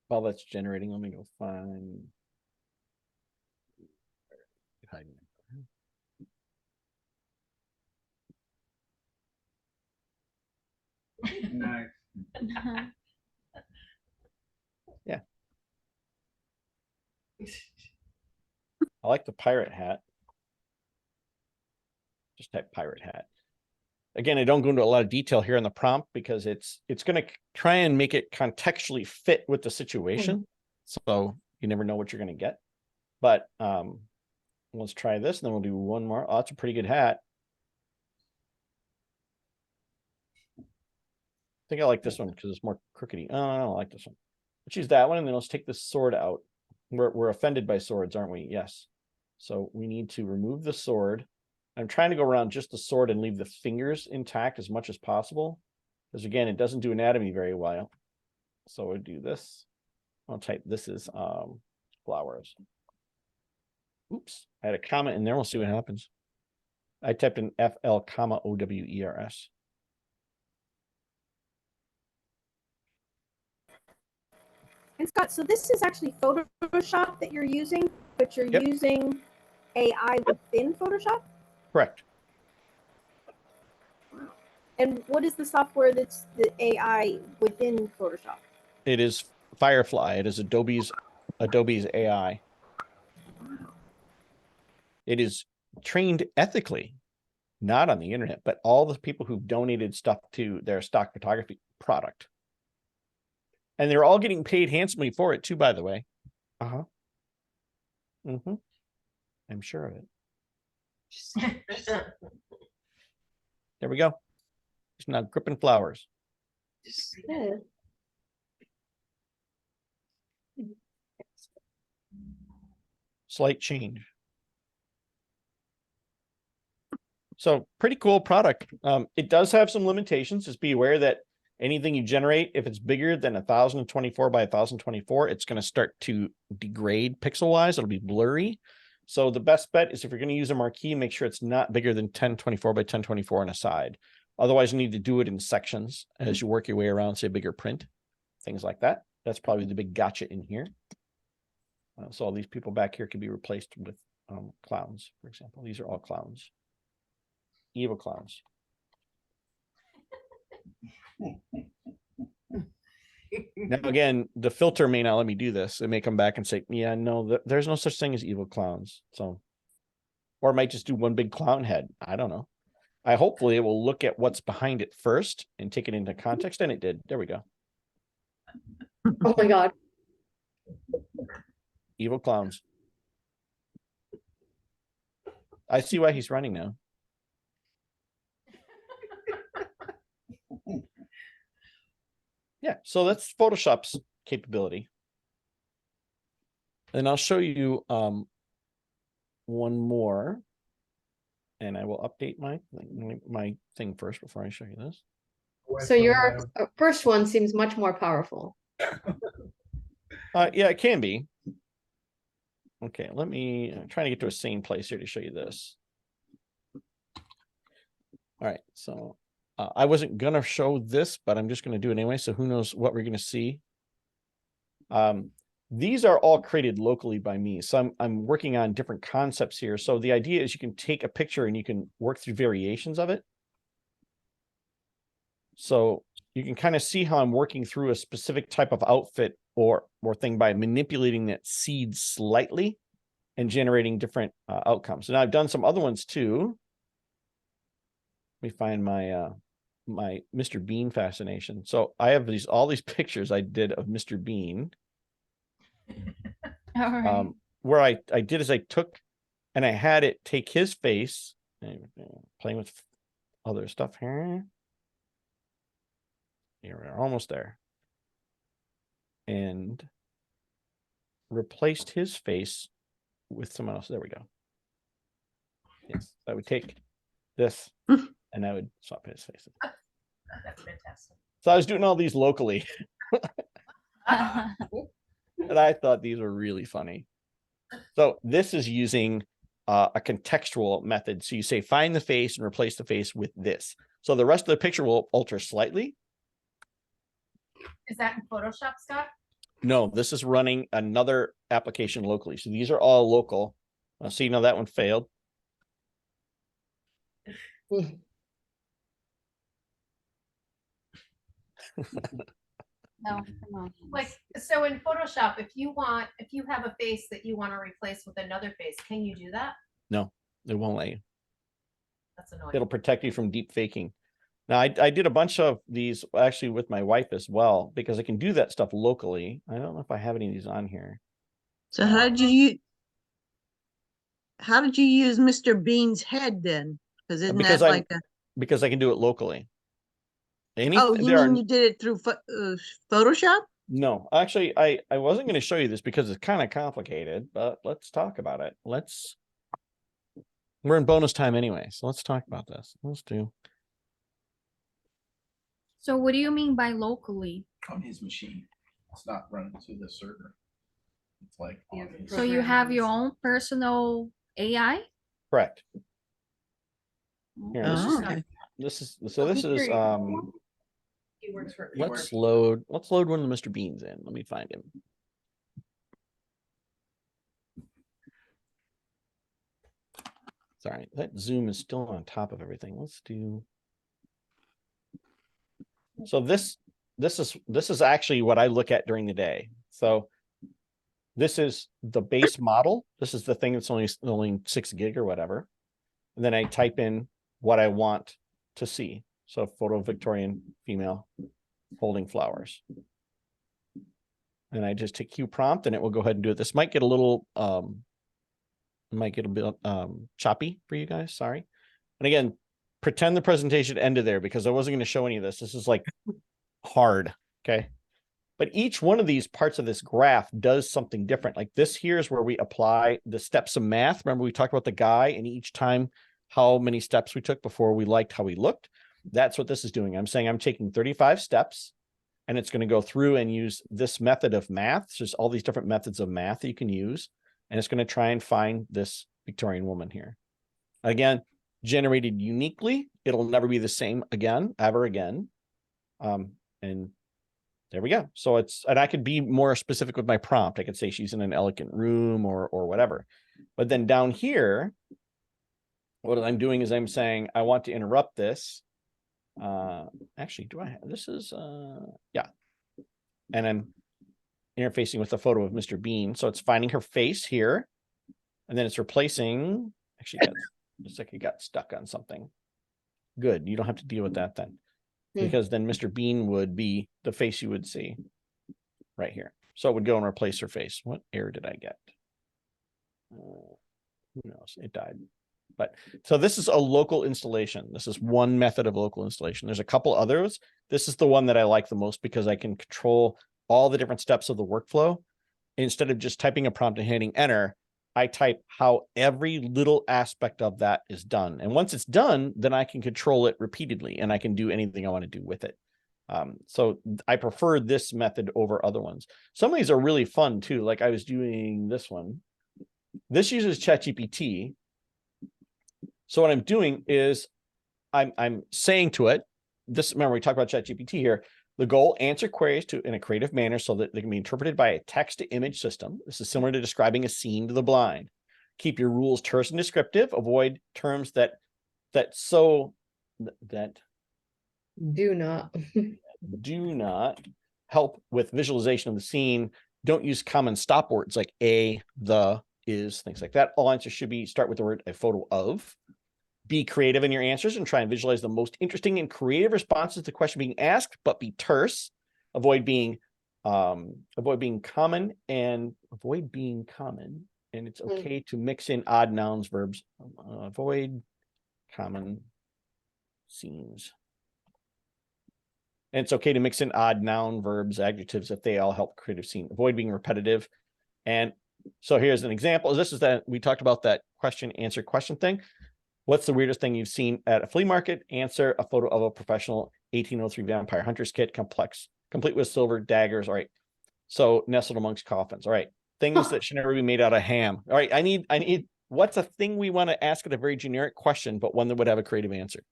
S1: While that's generating, let me go find.
S4: Nice.
S1: Yeah. I like the pirate hat. Just type pirate hat. Again, I don't go into a lot of detail here in the prompt because it's going to try and make it contextually fit with the situation. So you never know what you're going to get. But let's try this, and then we'll do one more. Oh, that's a pretty good hat. I think I like this one because it's more crookedy. Oh, I don't like this one. Let's use that one, and then let's take this sword out. We're offended by swords, aren't we? Yes. So we need to remove the sword. I'm trying to go around just the sword and leave the fingers intact as much as possible. Because again, it doesn't do anatomy very well. So we'll do this. I'll type this is flowers. Oops, I had a comma in there. We'll see what happens. I typed in FL comma OWERS.
S3: And Scott, so this is actually Photoshop that you're using, but but you're
S1: Yep.
S3: using AI within Photoshop?
S1: Correct.
S3: And what is the software that's the AI within Photoshop?
S1: It is Firefly. It is Adobe's AI. It is trained ethically, not on the internet, but all the people who've donated stuff to their stock photography product. And they're all getting paid handsomely for it too, by the way. Uh-huh. Mm-hmm. I'm sure of it. There we go. It's now gripping flowers.
S3: Yeah.
S1: Slight change. So pretty cool product. It does have some limitations. Just be aware that anything you generate, if it's bigger than 1024 by 1024, it's going to start to degrade pixel wise. It'll be blurry. So the best bet is if you're going to use a marquee, make sure it's not bigger than 1024 by 1024 on a side. Otherwise, you need to do it in sections as you work your way around, say, bigger print, things like that. That's probably the big gotcha in here. So all these people back here can be replaced with clowns, for example. These are all clowns. Evil clowns. Now, again, the filter may not let me do this. It may come back and say, yeah, no, there's no such thing as evil clowns. So, or it might just do one big clown head. I don't know. Hopefully it will look at what's behind it first and take it into context. And it did. There we go.
S5: Oh my God.
S1: Evil clowns. I see why he's running now. Yeah, so that's Photoshop's capability. And I'll show you one more. And I will update my thing first before I show you this.
S5: So your first one seems much more powerful.
S1: Yeah, it can be. Okay, let me I'm trying to get to a sane place here to show you this. All right, so I wasn't gonna show this, but I'm just gonna do it anyway. So who knows what we're gonna see. These are all created locally by me. So I'm working on different concepts here. So the idea is you can take a picture and you can work through variations of it. So you can kind of see how I'm working through a specific type of outfit or thing by manipulating that seed slightly and generating different outcomes. And I've done some other ones too. Let me find my my Mr. Bean fascination. So I have all these pictures I did of Mr. Bean.
S7: All right.
S1: Where I did is I took and I had it take his face and playing with other stuff here. Here we're almost there. And replaced his face with someone else. There we go. Yes, I would take this and I would swap his face.
S2: That's fantastic.
S1: So I was doing all these locally. And I thought these were really funny. So this is using a contextual method. So you say, find the face and replace the face with this. So the rest of the picture will alter slightly.
S2: Is that in Photoshop, Scott?
S1: No, this is running another application locally. So these are all local. So you know that one failed.
S7: No, come on.
S2: Like, so in Photoshop, if you have a face that you want to replace with another face, can you do that?
S1: No, it won't let you.
S2: That's annoying.
S1: It'll protect you from deep faking. Now, I did a bunch of these actually with my wife as well, because I can do that stuff locally. I don't know if I have any of these on here.
S8: So how did you use Mr. Bean's head then? Because isn't
S1: Because
S8: that like a
S1: because I can do it locally.
S8: oh, you mean you did it through Photoshop?
S1: No, actually, I wasn't going to show you this because it's kind of complicated, but let's talk about it. We're in bonus time anyway, so let's talk about this. Let's do.
S7: So what do you mean by locally?
S9: On his machine. It's not running through the server. It's like on his
S7: So you have your own personal AI?
S1: Correct. Here,
S8: Oh,
S1: this is
S2: He works for.
S1: let's load one of the Mr. Beans in. Let me find him. Sorry, that zoom is still on top of everything. Let's do. So this is actually what I look at during the day. So this is the base model. This is the thing that's only 6 gig or whatever. And then I type in what I want to see. So photo of Victorian female holding flowers. And I just hit Q prompt and it will go ahead and do it. This might get a little might get a bit choppy for you guys. Sorry. And again, pretend the presentation ended there because I wasn't going to show any of this. This is like hard. Okay. But each one of these parts of this graph does something different. Like this here is where we apply the steps of math. Remember, we talked about the guy and each time how many steps we took before we liked how we looked. That's what this is doing. I'm saying I'm taking 35 steps and it's going to go through and use this method of math. So there's all these different methods of math that you can use. And it's going to try and find this Victorian woman here. Again, generated uniquely. It'll never be the same again, ever again. And there we go. So and I could be more specific with my prompt. I could say she's in an elegant room or whatever. But then down here, what I'm doing is I'm saying, I want to interrupt this. Actually, do I have, this is, yeah. And I'm interfacing with the photo of Mr. Bean. So it's finding her face here. And then it's replacing, actually, looks like it got stuck on something. Good. You don't have to deal with that then. Because then Mr. Bean would be the face you would see right here. So it would go and replace her face. What error did I get? Who knows? It died. But so this is a local installation. This is one method of local installation. There's a couple others. This is the one that I like the most because I can control all the different steps of the workflow. Instead of just typing a prompt and hitting enter, I type how every little aspect of that is done. And once it's done, then I can control it repeatedly and I can do anything I want to do with it. So I prefer this method over other ones. Some of these are really fun too. Like I was doing this one. This uses ChatGPT. So what I'm doing is I'm saying to it, this, remember we talked about ChatGPT here, the goal, answer queries in a creative manner so that they can be interpreted by a text to image system. This is similar to describing a scene to the blind. Keep your rules terse and descriptive. Avoid terms that
S5: Do not.
S1: do not help with visualization of the scene. Don't use common stop words like a, the, is, things like that. All answers should start with the word a photo of. Be creative in your answers and try and visualize the most interesting and creative responses to the question being asked, but be terse. Avoid being common. And it's okay to mix in odd nouns, verbs. Avoid common scenes. And it's okay to mix in odd noun, verbs, adjectives if they all help creative scene. Avoid being repetitive. And so here's an example. This is that we talked about that question, answer question thing. What's the weirdest thing you've seen at a flea market? Answer, a photo of a professional 1803 vampire hunter's kit, complete with silver daggers. All right. So nestled amongst coffins. All right. Things that should never be made out of ham. All right. I need, what's a thing we want to ask at a very generic question, but one that would have a creative answer?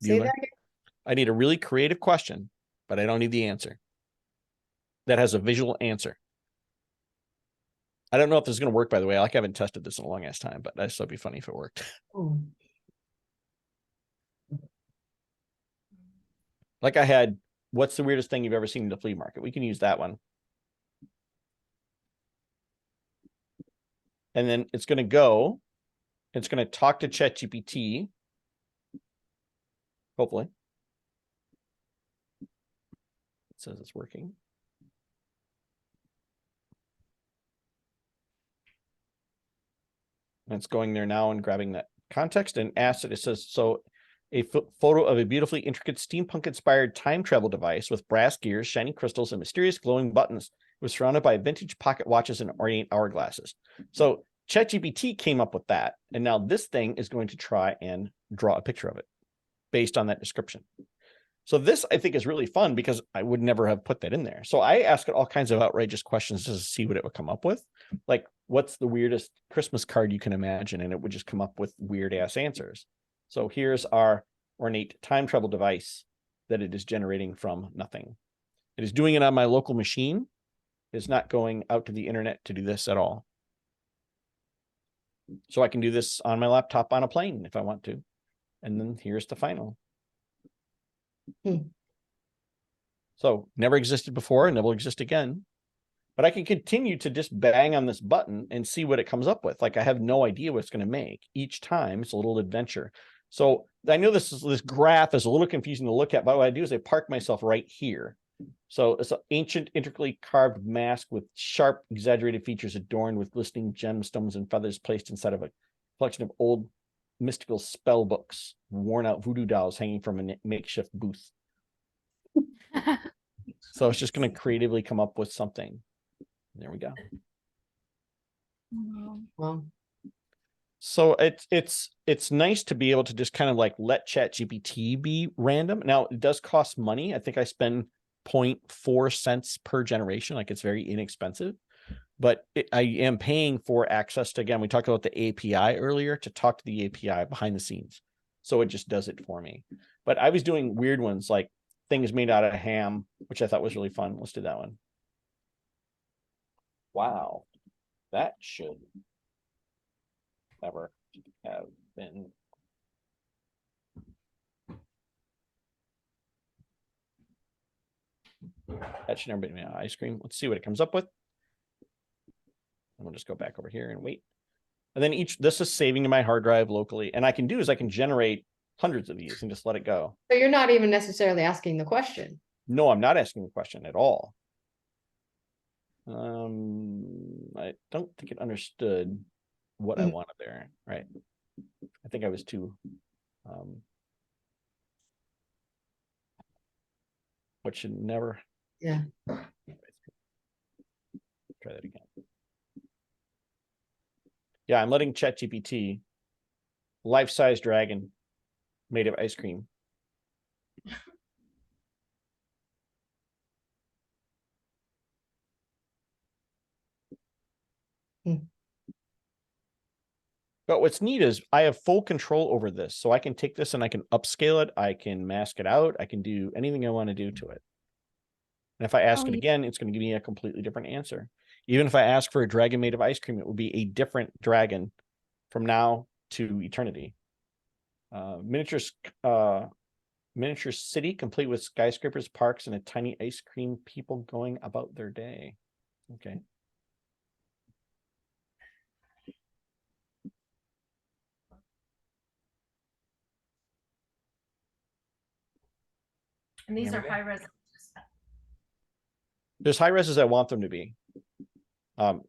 S5: Say that again.
S1: I need a really creative question, but I don't need the answer. That has a visual answer. I don't know if this is going to work, by the way. I haven't tested this in a long ass time, but that'd still be funny if it worked. Like I had, what's the weirdest thing you've ever seen in the flea market? We can use that one. And then it's going to talk to ChatGPT. Hopefully. It says it's working. And it's going there now and grabbing that context and asks it. It says, so a photo of a beautifully intricate steampunk inspired time travel device with brass gears, shiny crystals, and mysterious glowing buttons. It was surrounded by vintage pocket watches and ornate hourglasses. So ChatGPT came up with that. And now this thing is going to try and draw a picture of it based on that description. So this, I think, is really fun because I would never have put that in there. So I ask it all kinds of outrageous questions to see what it would come up with. Like, what's the weirdest Christmas card you can imagine? And it would just come up with weird ass answers. So here's our ornate time travel device that it is generating from nothing. It is doing it on my local machine. is not going out to the internet to do this at all. So I can do this on my laptop on a plane if I want to. And then here's the final. So never existed before and never exist again. But I can continue to just bang on this button and see what it comes up with. Like I have no idea what it's going to make. Each time it's a little adventure. So I know this graph is a little confusing to look at, but what I do is I park myself right here. So it's an ancient, intricately carved mask with sharp, exaggerated features adorned with glistening gemstones and feathers placed inside of a collection of old mystical spell books, worn out voodoo dolls hanging from a makeshift booth. So it's just going to creatively come up with something. There we go.
S5: Well,
S1: So it's nice to be able to just kind of like let ChatGPT be random. Now it does cost money. I think I spend 0.4 cents per generation. Like it's very inexpensive, but I am paying for access to, again, we talked about the API earlier, to talk to the API behind the scenes. So it just does it for me. But I was doing weird ones like things made out of ham, which I thought was really fun. Let's do that one. Wow. That should never have been. That should never be ice cream. Let's see what it comes up with. And we'll just go back over here and wait. And then this is saving to my hard drive locally. And I can do is I can generate hundreds of these and just let it go.
S5: so you're not even necessarily asking the question.
S1: No, I'm not asking the question at all. I don't think it understood what I wanted there. Right. I think I was too what should never.
S5: Yeah.
S1: Try that again. Yeah, I'm letting ChatGPT life-size dragon made of ice cream. But what's neat is I have full control over this. So I can take this and I can upscale it. I can mask it out. I can do anything I want to do to it. And if I ask it again, it's going to give me a completely different answer. Even if I ask for a dragon made of ice cream, it would be a different dragon from now to eternity. Miniature city complete with skyscrapers, parks, and a tiny ice cream people going about their day. Okay.
S2: And these are high res.
S1: There's high res as I want them to be.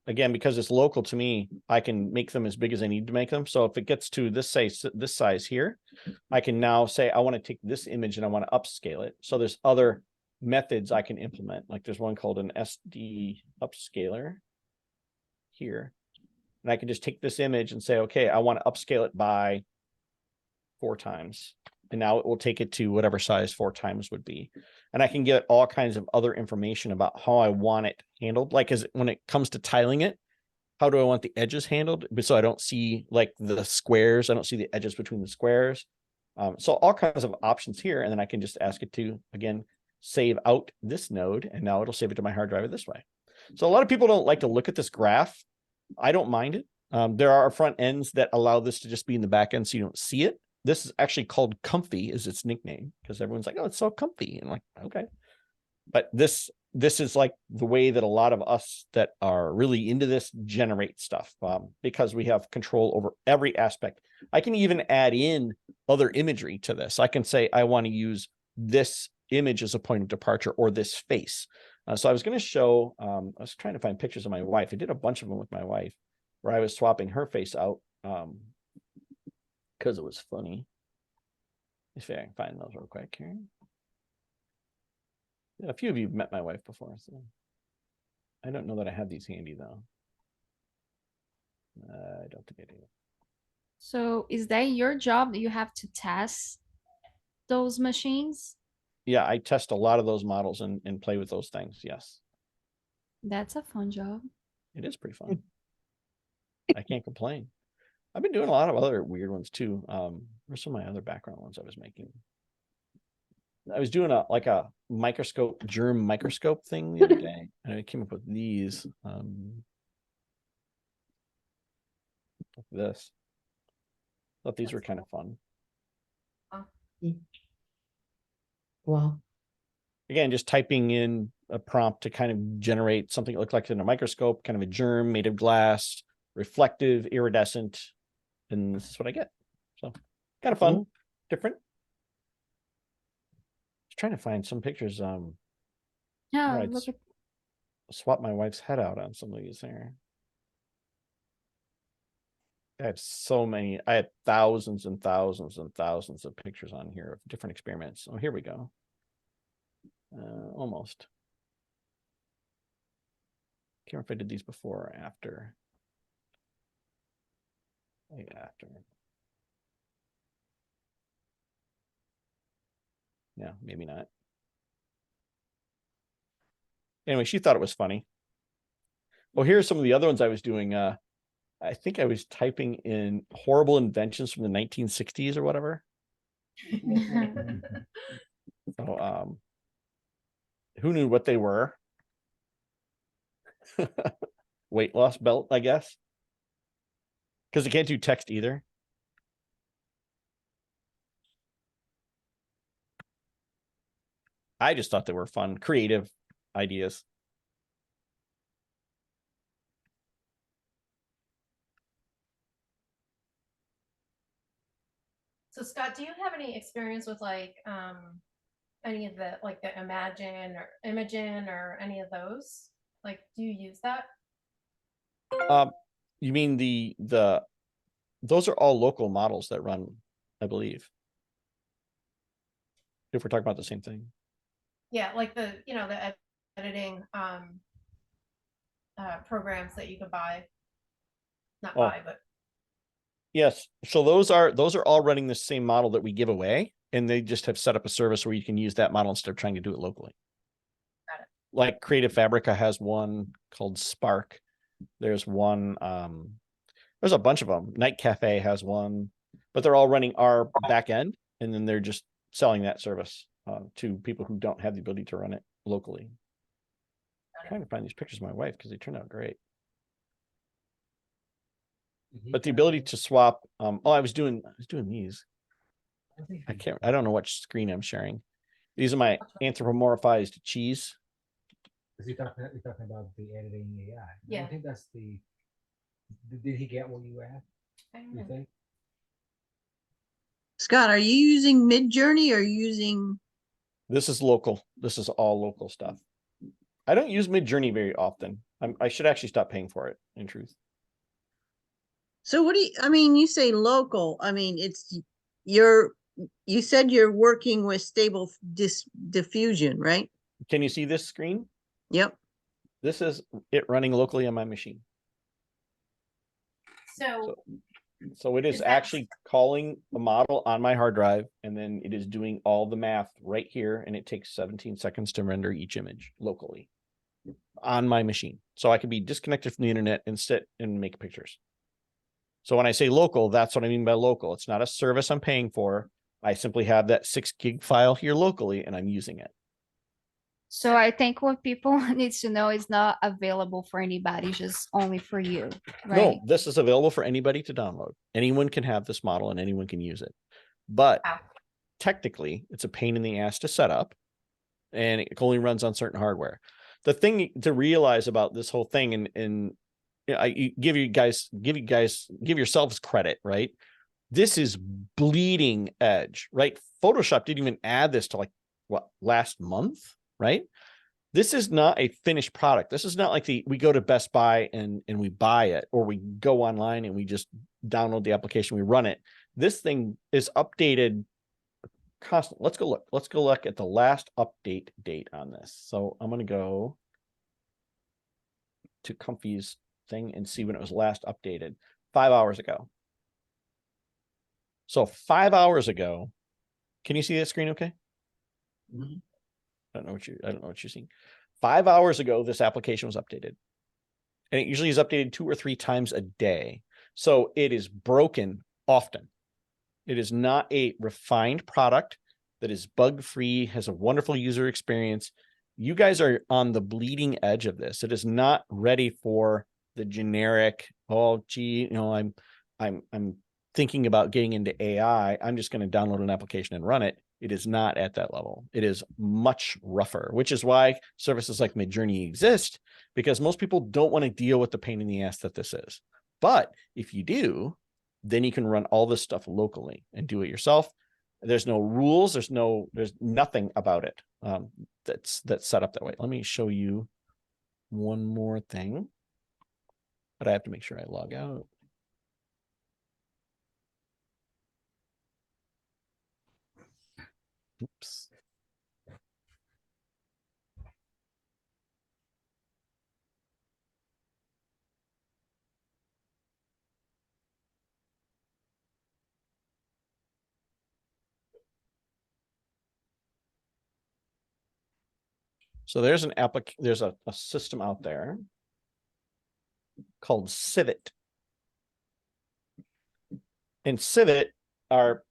S1: Again, because it's local to me, I can make them as big as I need to make them. So if it gets to this size here, I can now say, I want to take this image and I want to upscale it. So there's other methods I can implement. Like there's one called an SD upscaler here. And I can just take this image and say, okay, I want to upscale it by 4 times. And now it will take it to whatever size 4 times would be. And I can get all kinds of other information about how I want it handled. Like when it comes to tiling it, how do I want the edges handled? So I don't see like the squares. I don't see the edges between the squares. So all kinds of options here. And then I can just ask it to, again, save out this node. And now it'll save it to my hard drive this way. So a lot of people don't like to look at this graph. I don't mind it. There are front ends that allow this to just be in the back end so you don't see it. This is actually called Comfy, is its nickname, because everyone's like, oh, it's so comfy. And I'm like, okay. But this is like the way that a lot of us that are really into this generate stuff, because we have control over every aspect. I can even add in other imagery to this. I can say, I want to use this image as a point of departure or this face. So I was going to show, I was trying to find pictures of my wife. I did a bunch of them with my wife where I was swapping her face out. Because it was funny. Let's see if I can find those real quick here. Yeah, a few of you have met my wife before, so I don't know that I have these handy though. I don't think I do.
S7: So is that your job that you have to test those machines?
S1: Yeah, I test a lot of those models and play with those things. Yes.
S7: That's a fun job.
S1: It is pretty fun. I can't complain. I've been doing a lot of other weird ones too. Where's some of my other background ones I was making? I was doing a microscope, germ microscope thing the other day, and I came up with these. This. Thought these were kind of fun.
S5: Wow.
S1: Again, just typing in a prompt to kind of generate something that looked like in a microscope, kind of a germ made of glass, reflective, iridescent, and this is what I get. So kind of fun, different. Just trying to find some pictures.
S7: Yeah,
S1: I'd
S7: look at
S1: swap my wife's head out on some of these there. I have so many. I have thousands and thousands and thousands of pictures on here of different experiments. Oh, here we go. Almost. Can't remember if I did these before or after. Maybe after. Yeah, maybe not. Anyway, she thought it was funny. Well, here's some of the other ones I was doing. I think I was typing in horrible inventions from the 1960s or whatever. So, who knew what they were? Weight loss belt, I guess. Because it can't do text either. I just thought they were fun, creative ideas.
S10: So Scott, do you have any experience with like any of the like the Imagine or Imogen or any of those? Like, do you use that?
S1: You mean the those are all local models that run, I believe. If we're talking about the same thing.
S10: Yeah, like the the editing programs that you could buy. Not buy, but
S1: Yes. So those are all running the same model that we give away, and they just have set up a service where you can use that model instead of trying to do it locally.
S10: Got it.
S1: Like Creative Fabrica has one called Spark. There's one, there's a bunch of them. Night Cafe has one, but they're all running our back end, and then they're just selling that service to people who don't have the ability to run it locally. I'm trying to find these pictures of my wife because they turned out great. But the ability to swap, I was doing these. I don't know which screen I'm sharing. These are my anthropomorphized cheese.
S6: Because you're talking about the editing AI.
S10: Yeah.
S6: I think that's the. Did he get what you asked?
S10: I don't
S6: You
S10: know.
S6: think?
S8: Scott, are you using Midjourney or using?
S1: This is local. This is all local stuff. I don't use Midjourney very often. I should actually stop paying for it, in truth.
S8: So what do you, I mean, you say local, I mean, you said you're working with stable diffusion, right?
S1: Can you see this screen?
S8: Yep.
S1: This is it running locally on my machine. So it is
S10: that-
S1: actually calling a model on my hard drive, and then it is doing all the math right here, and it takes 17 seconds to render each image locally on my machine. So I can be disconnected from the internet and sit and make pictures. So when I say local, that's what I mean by local. It's not a service I'm paying for. I simply have that 6 gig file here locally, and I'm using it.
S7: So I think what people needs to know is not available for anybody, just only for you, right?
S1: No, this is available for anybody to download. Anyone can have this model and anyone can use it. But technically, it's a pain in the ass to set up, and it only runs on certain hardware. The thing to realize about this whole thing, and I give yourselves credit, right? This is bleeding edge, right? Photoshop didn't even add this to like last month, right? This is not a finished product. This is not like we go to Best Buy and we buy it, or we go online and we just download the application, we run it. This thing is updated constantly. Let's go look at the last update date on this. So I'm going to go to Comfy's thing and see when it was last updated. 5 hours ago. So 5 hours ago, can you see that screen okay?
S6: Mm-hmm.
S1: I don't know what you're seeing. 5 hours ago, this application was updated. And it usually is updated 2 or 3 times a day. So it is broken often. It is not a refined product. that is bug-free, has a wonderful user experience. You guys are on the bleeding edge of this. It is not ready for the generic, oh, gee, I'm thinking about getting into AI. I'm just going to download an application and run it. It is not at that level. It is much rougher, which is why services like Midjourney exist, because most people don't want to deal with the pain in the ass that this is. But if you do, then you can run all this stuff locally and do it yourself. There's no rules. There's nothing about it that's set up that way. Let me show you one more thing, but I have to make sure I log out. Oops. So there's an there's a system out there called Civet. And Civet are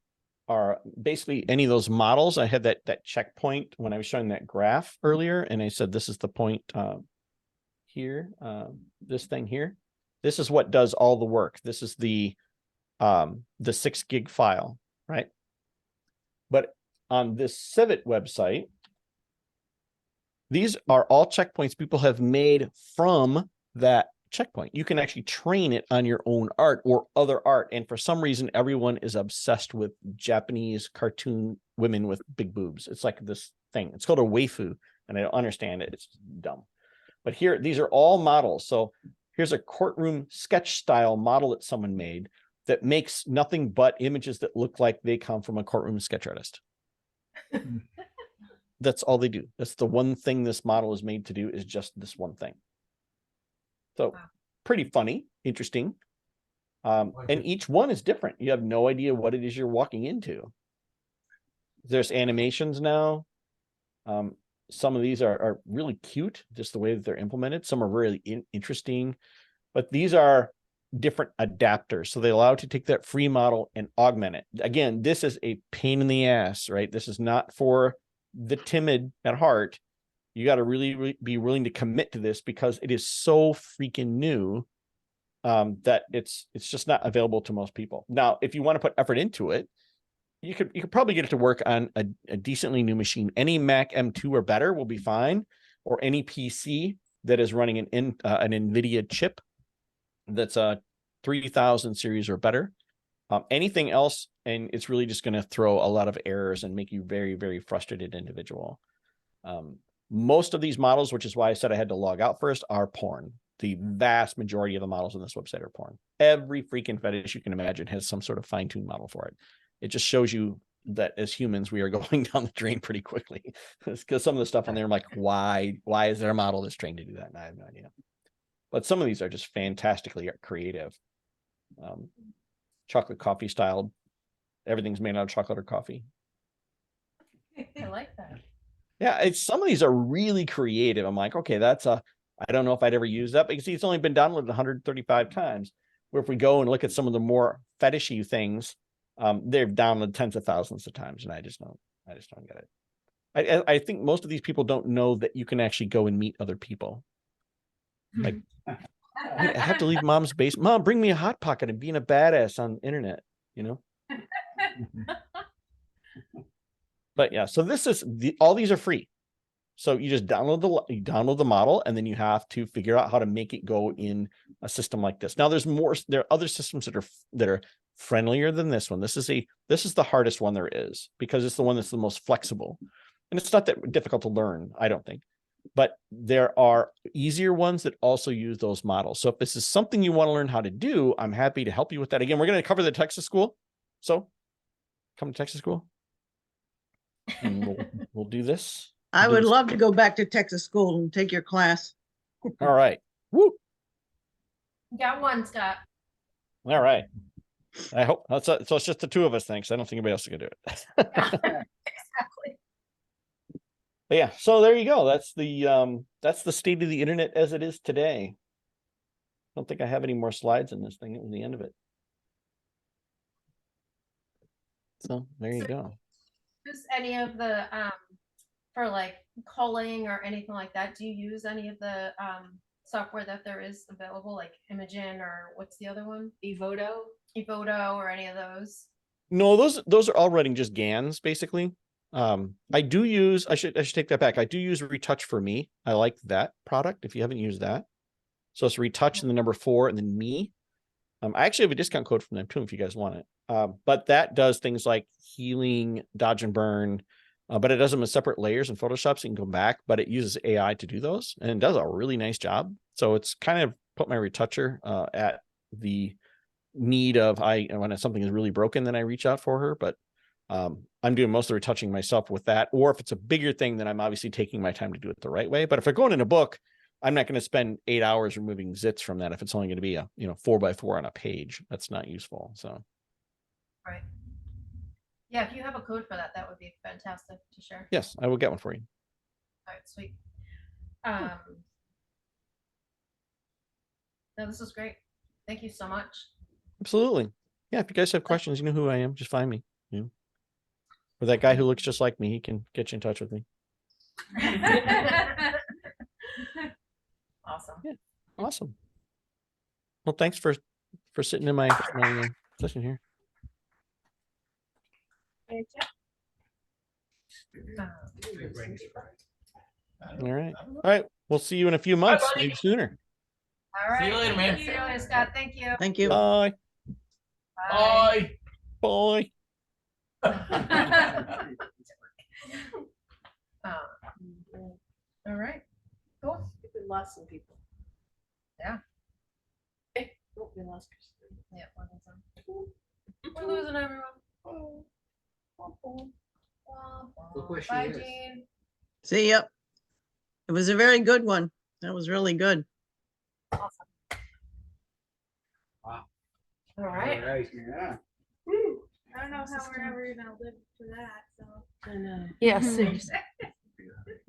S1: basically any of those models. I had that checkpoint when I was showing that graph earlier, and I said this is the point here, this thing here. This is what does all the work. This is the 6 gig file, right? But on this Civet website, these are all checkpoints people have made from that checkpoint. You can actually train it on your own art or other art. And for some reason, everyone is obsessed with Japanese cartoon women with big boobs. It's like this thing. It's called a waifu, and I don't understand it. It's dumb. But here, these are all models. So here's a courtroom sketch style model that someone made that makes nothing but images that look like they come from a courtroom sketch artist. That's all they do. That's the one thing this model is made to do, is just this one thing. So pretty funny, interesting. And each one is different. You have no idea what it is you're walking into. There's animations now. Some of these are really cute, just the way that they're implemented. Some are really interesting, but these are different adapters. So they allow you to take that free model and augment it. Again, this is a pain in the ass, right? This is not for the timid at heart. You got to really be willing to commit to this, because it is so freaking new that it's just not available to most people. Now, if you want to put effort into it, you could probably get it to work on a decently new machine. Any Mac M2 or better will be fine, or any PC that is running an NVIDIA chip that's a 3000 series or better. Anything else, and it's really just going to throw a lot of errors and make you very, very frustrated individual. Most of these models, which is why I said I had to log out first, are porn. The vast majority of the models on this website are porn. Every freaking fetish you can imagine has some sort of fine-tuned model for it. It just shows you that as humans, we are going down the drain pretty quickly. Because some of the stuff on there, I'm like, why is there a model that's trained to do that? And I have no idea. But some of these are just fantastically creative. Chocolate coffee style. Everything's made out of chocolate or coffee.
S10: I like that.
S1: Yeah, some of these are really creative. I'm like, okay, I don't know if I'd ever use that, but you see, it's only been downloaded 135 times. Where if we go and look at some of the more fetishy things, they've downloaded tens of thousands of times, and I just don't get it. I think most of these people don't know that you can actually go and meet other people. Like, I have to leave mom's basement. Mom, bring me a hot pocket and being a badass on the internet, you know? But yeah, so this is all these are free. So you just download the model, and then you have to figure out how to make it go in a system like this. Now there are other systems that are friendlier than this one. This is the hardest one there is, because it's the one that's the most flexible. And it's not that difficult to learn, I don't think. But there are easier ones that also use those models. So if this is something you want to learn how to do, I'm happy to help you with that. Again, we're going to cover the Texas school. So come to Texas school. And we'll do this.
S8: I would love to go back to Texas school and take your class.
S1: All right. Woo.
S10: Got one, Scott.
S1: All right. I hope so. It's just the two of us. Thanks. I don't think anybody else is gonna do it.
S10: Exactly.
S1: But yeah. So there you go. That's the state of the internet as it is today. I don't think I have any more slides in this thing. It was the end of it. So there you go.
S10: use any of the for like calling or anything like that? Do you use any of the software that there is available, like Imagen or what's the other one?
S2: Evoto.
S10: Evoto or any of those?
S1: No, those are all running just GANs basically. I do use, I should take that back. I do use Retouch for Me. I like that product if you haven't used that. So it's Retouch and the number 4 and then Me. I actually have a discount code from them too if you guys want it. But that does things like healing, dodge and burn, but it does them in separate layers in Photoshop, so you can go back, but it uses AI to do those and it does a really nice job. So it's kind of put my retoucher at the need of when something is really broken, then I reach out for her. But I'm doing most of the retouching myself with that. Or if it's a bigger thing, then I'm obviously taking my time to do it the right way. But if I'm going in a book, I'm not going to spend 8 hours removing zits from that if it's only going to be a 4x4 on a page. That's not useful. So
S10: Right. Yeah, if you have a code for that, that would be fantastic to share.
S1: yes, I will get one for you.
S10: All right, sweet. No, this is great. Thank you so much.
S1: Absolutely. Yeah, if you guys have questions, you know who I am. Just find me. Or that guy who looks just like me, he can get you in touch with me.
S10: Awesome.
S1: Yeah. Awesome. Well, thanks for sitting in my session here. All right. All right. We'll see you in a few months, maybe sooner.
S10: All right.
S9: See you later, man.
S10: See you later, Scott. Thank you.
S8: Thank you.
S1: Bye.
S9: Bye.
S1: Bye.
S10: All right. Cool.
S2: We lost some people.
S10: Yeah.
S2: Oh, we lost Christine.
S10: Yeah. We're losing everyone.
S6: Look where she
S10: Bye,
S6: is.
S10: Jean.
S8: See ya. It was a very good one. That was really good.
S10: All right.
S6: All right.
S4: Yeah.
S10: I don't know how we're ever gonna live for that. So.
S2: I know.
S3: Yeah,
S10: Mhm.
S3: seriously.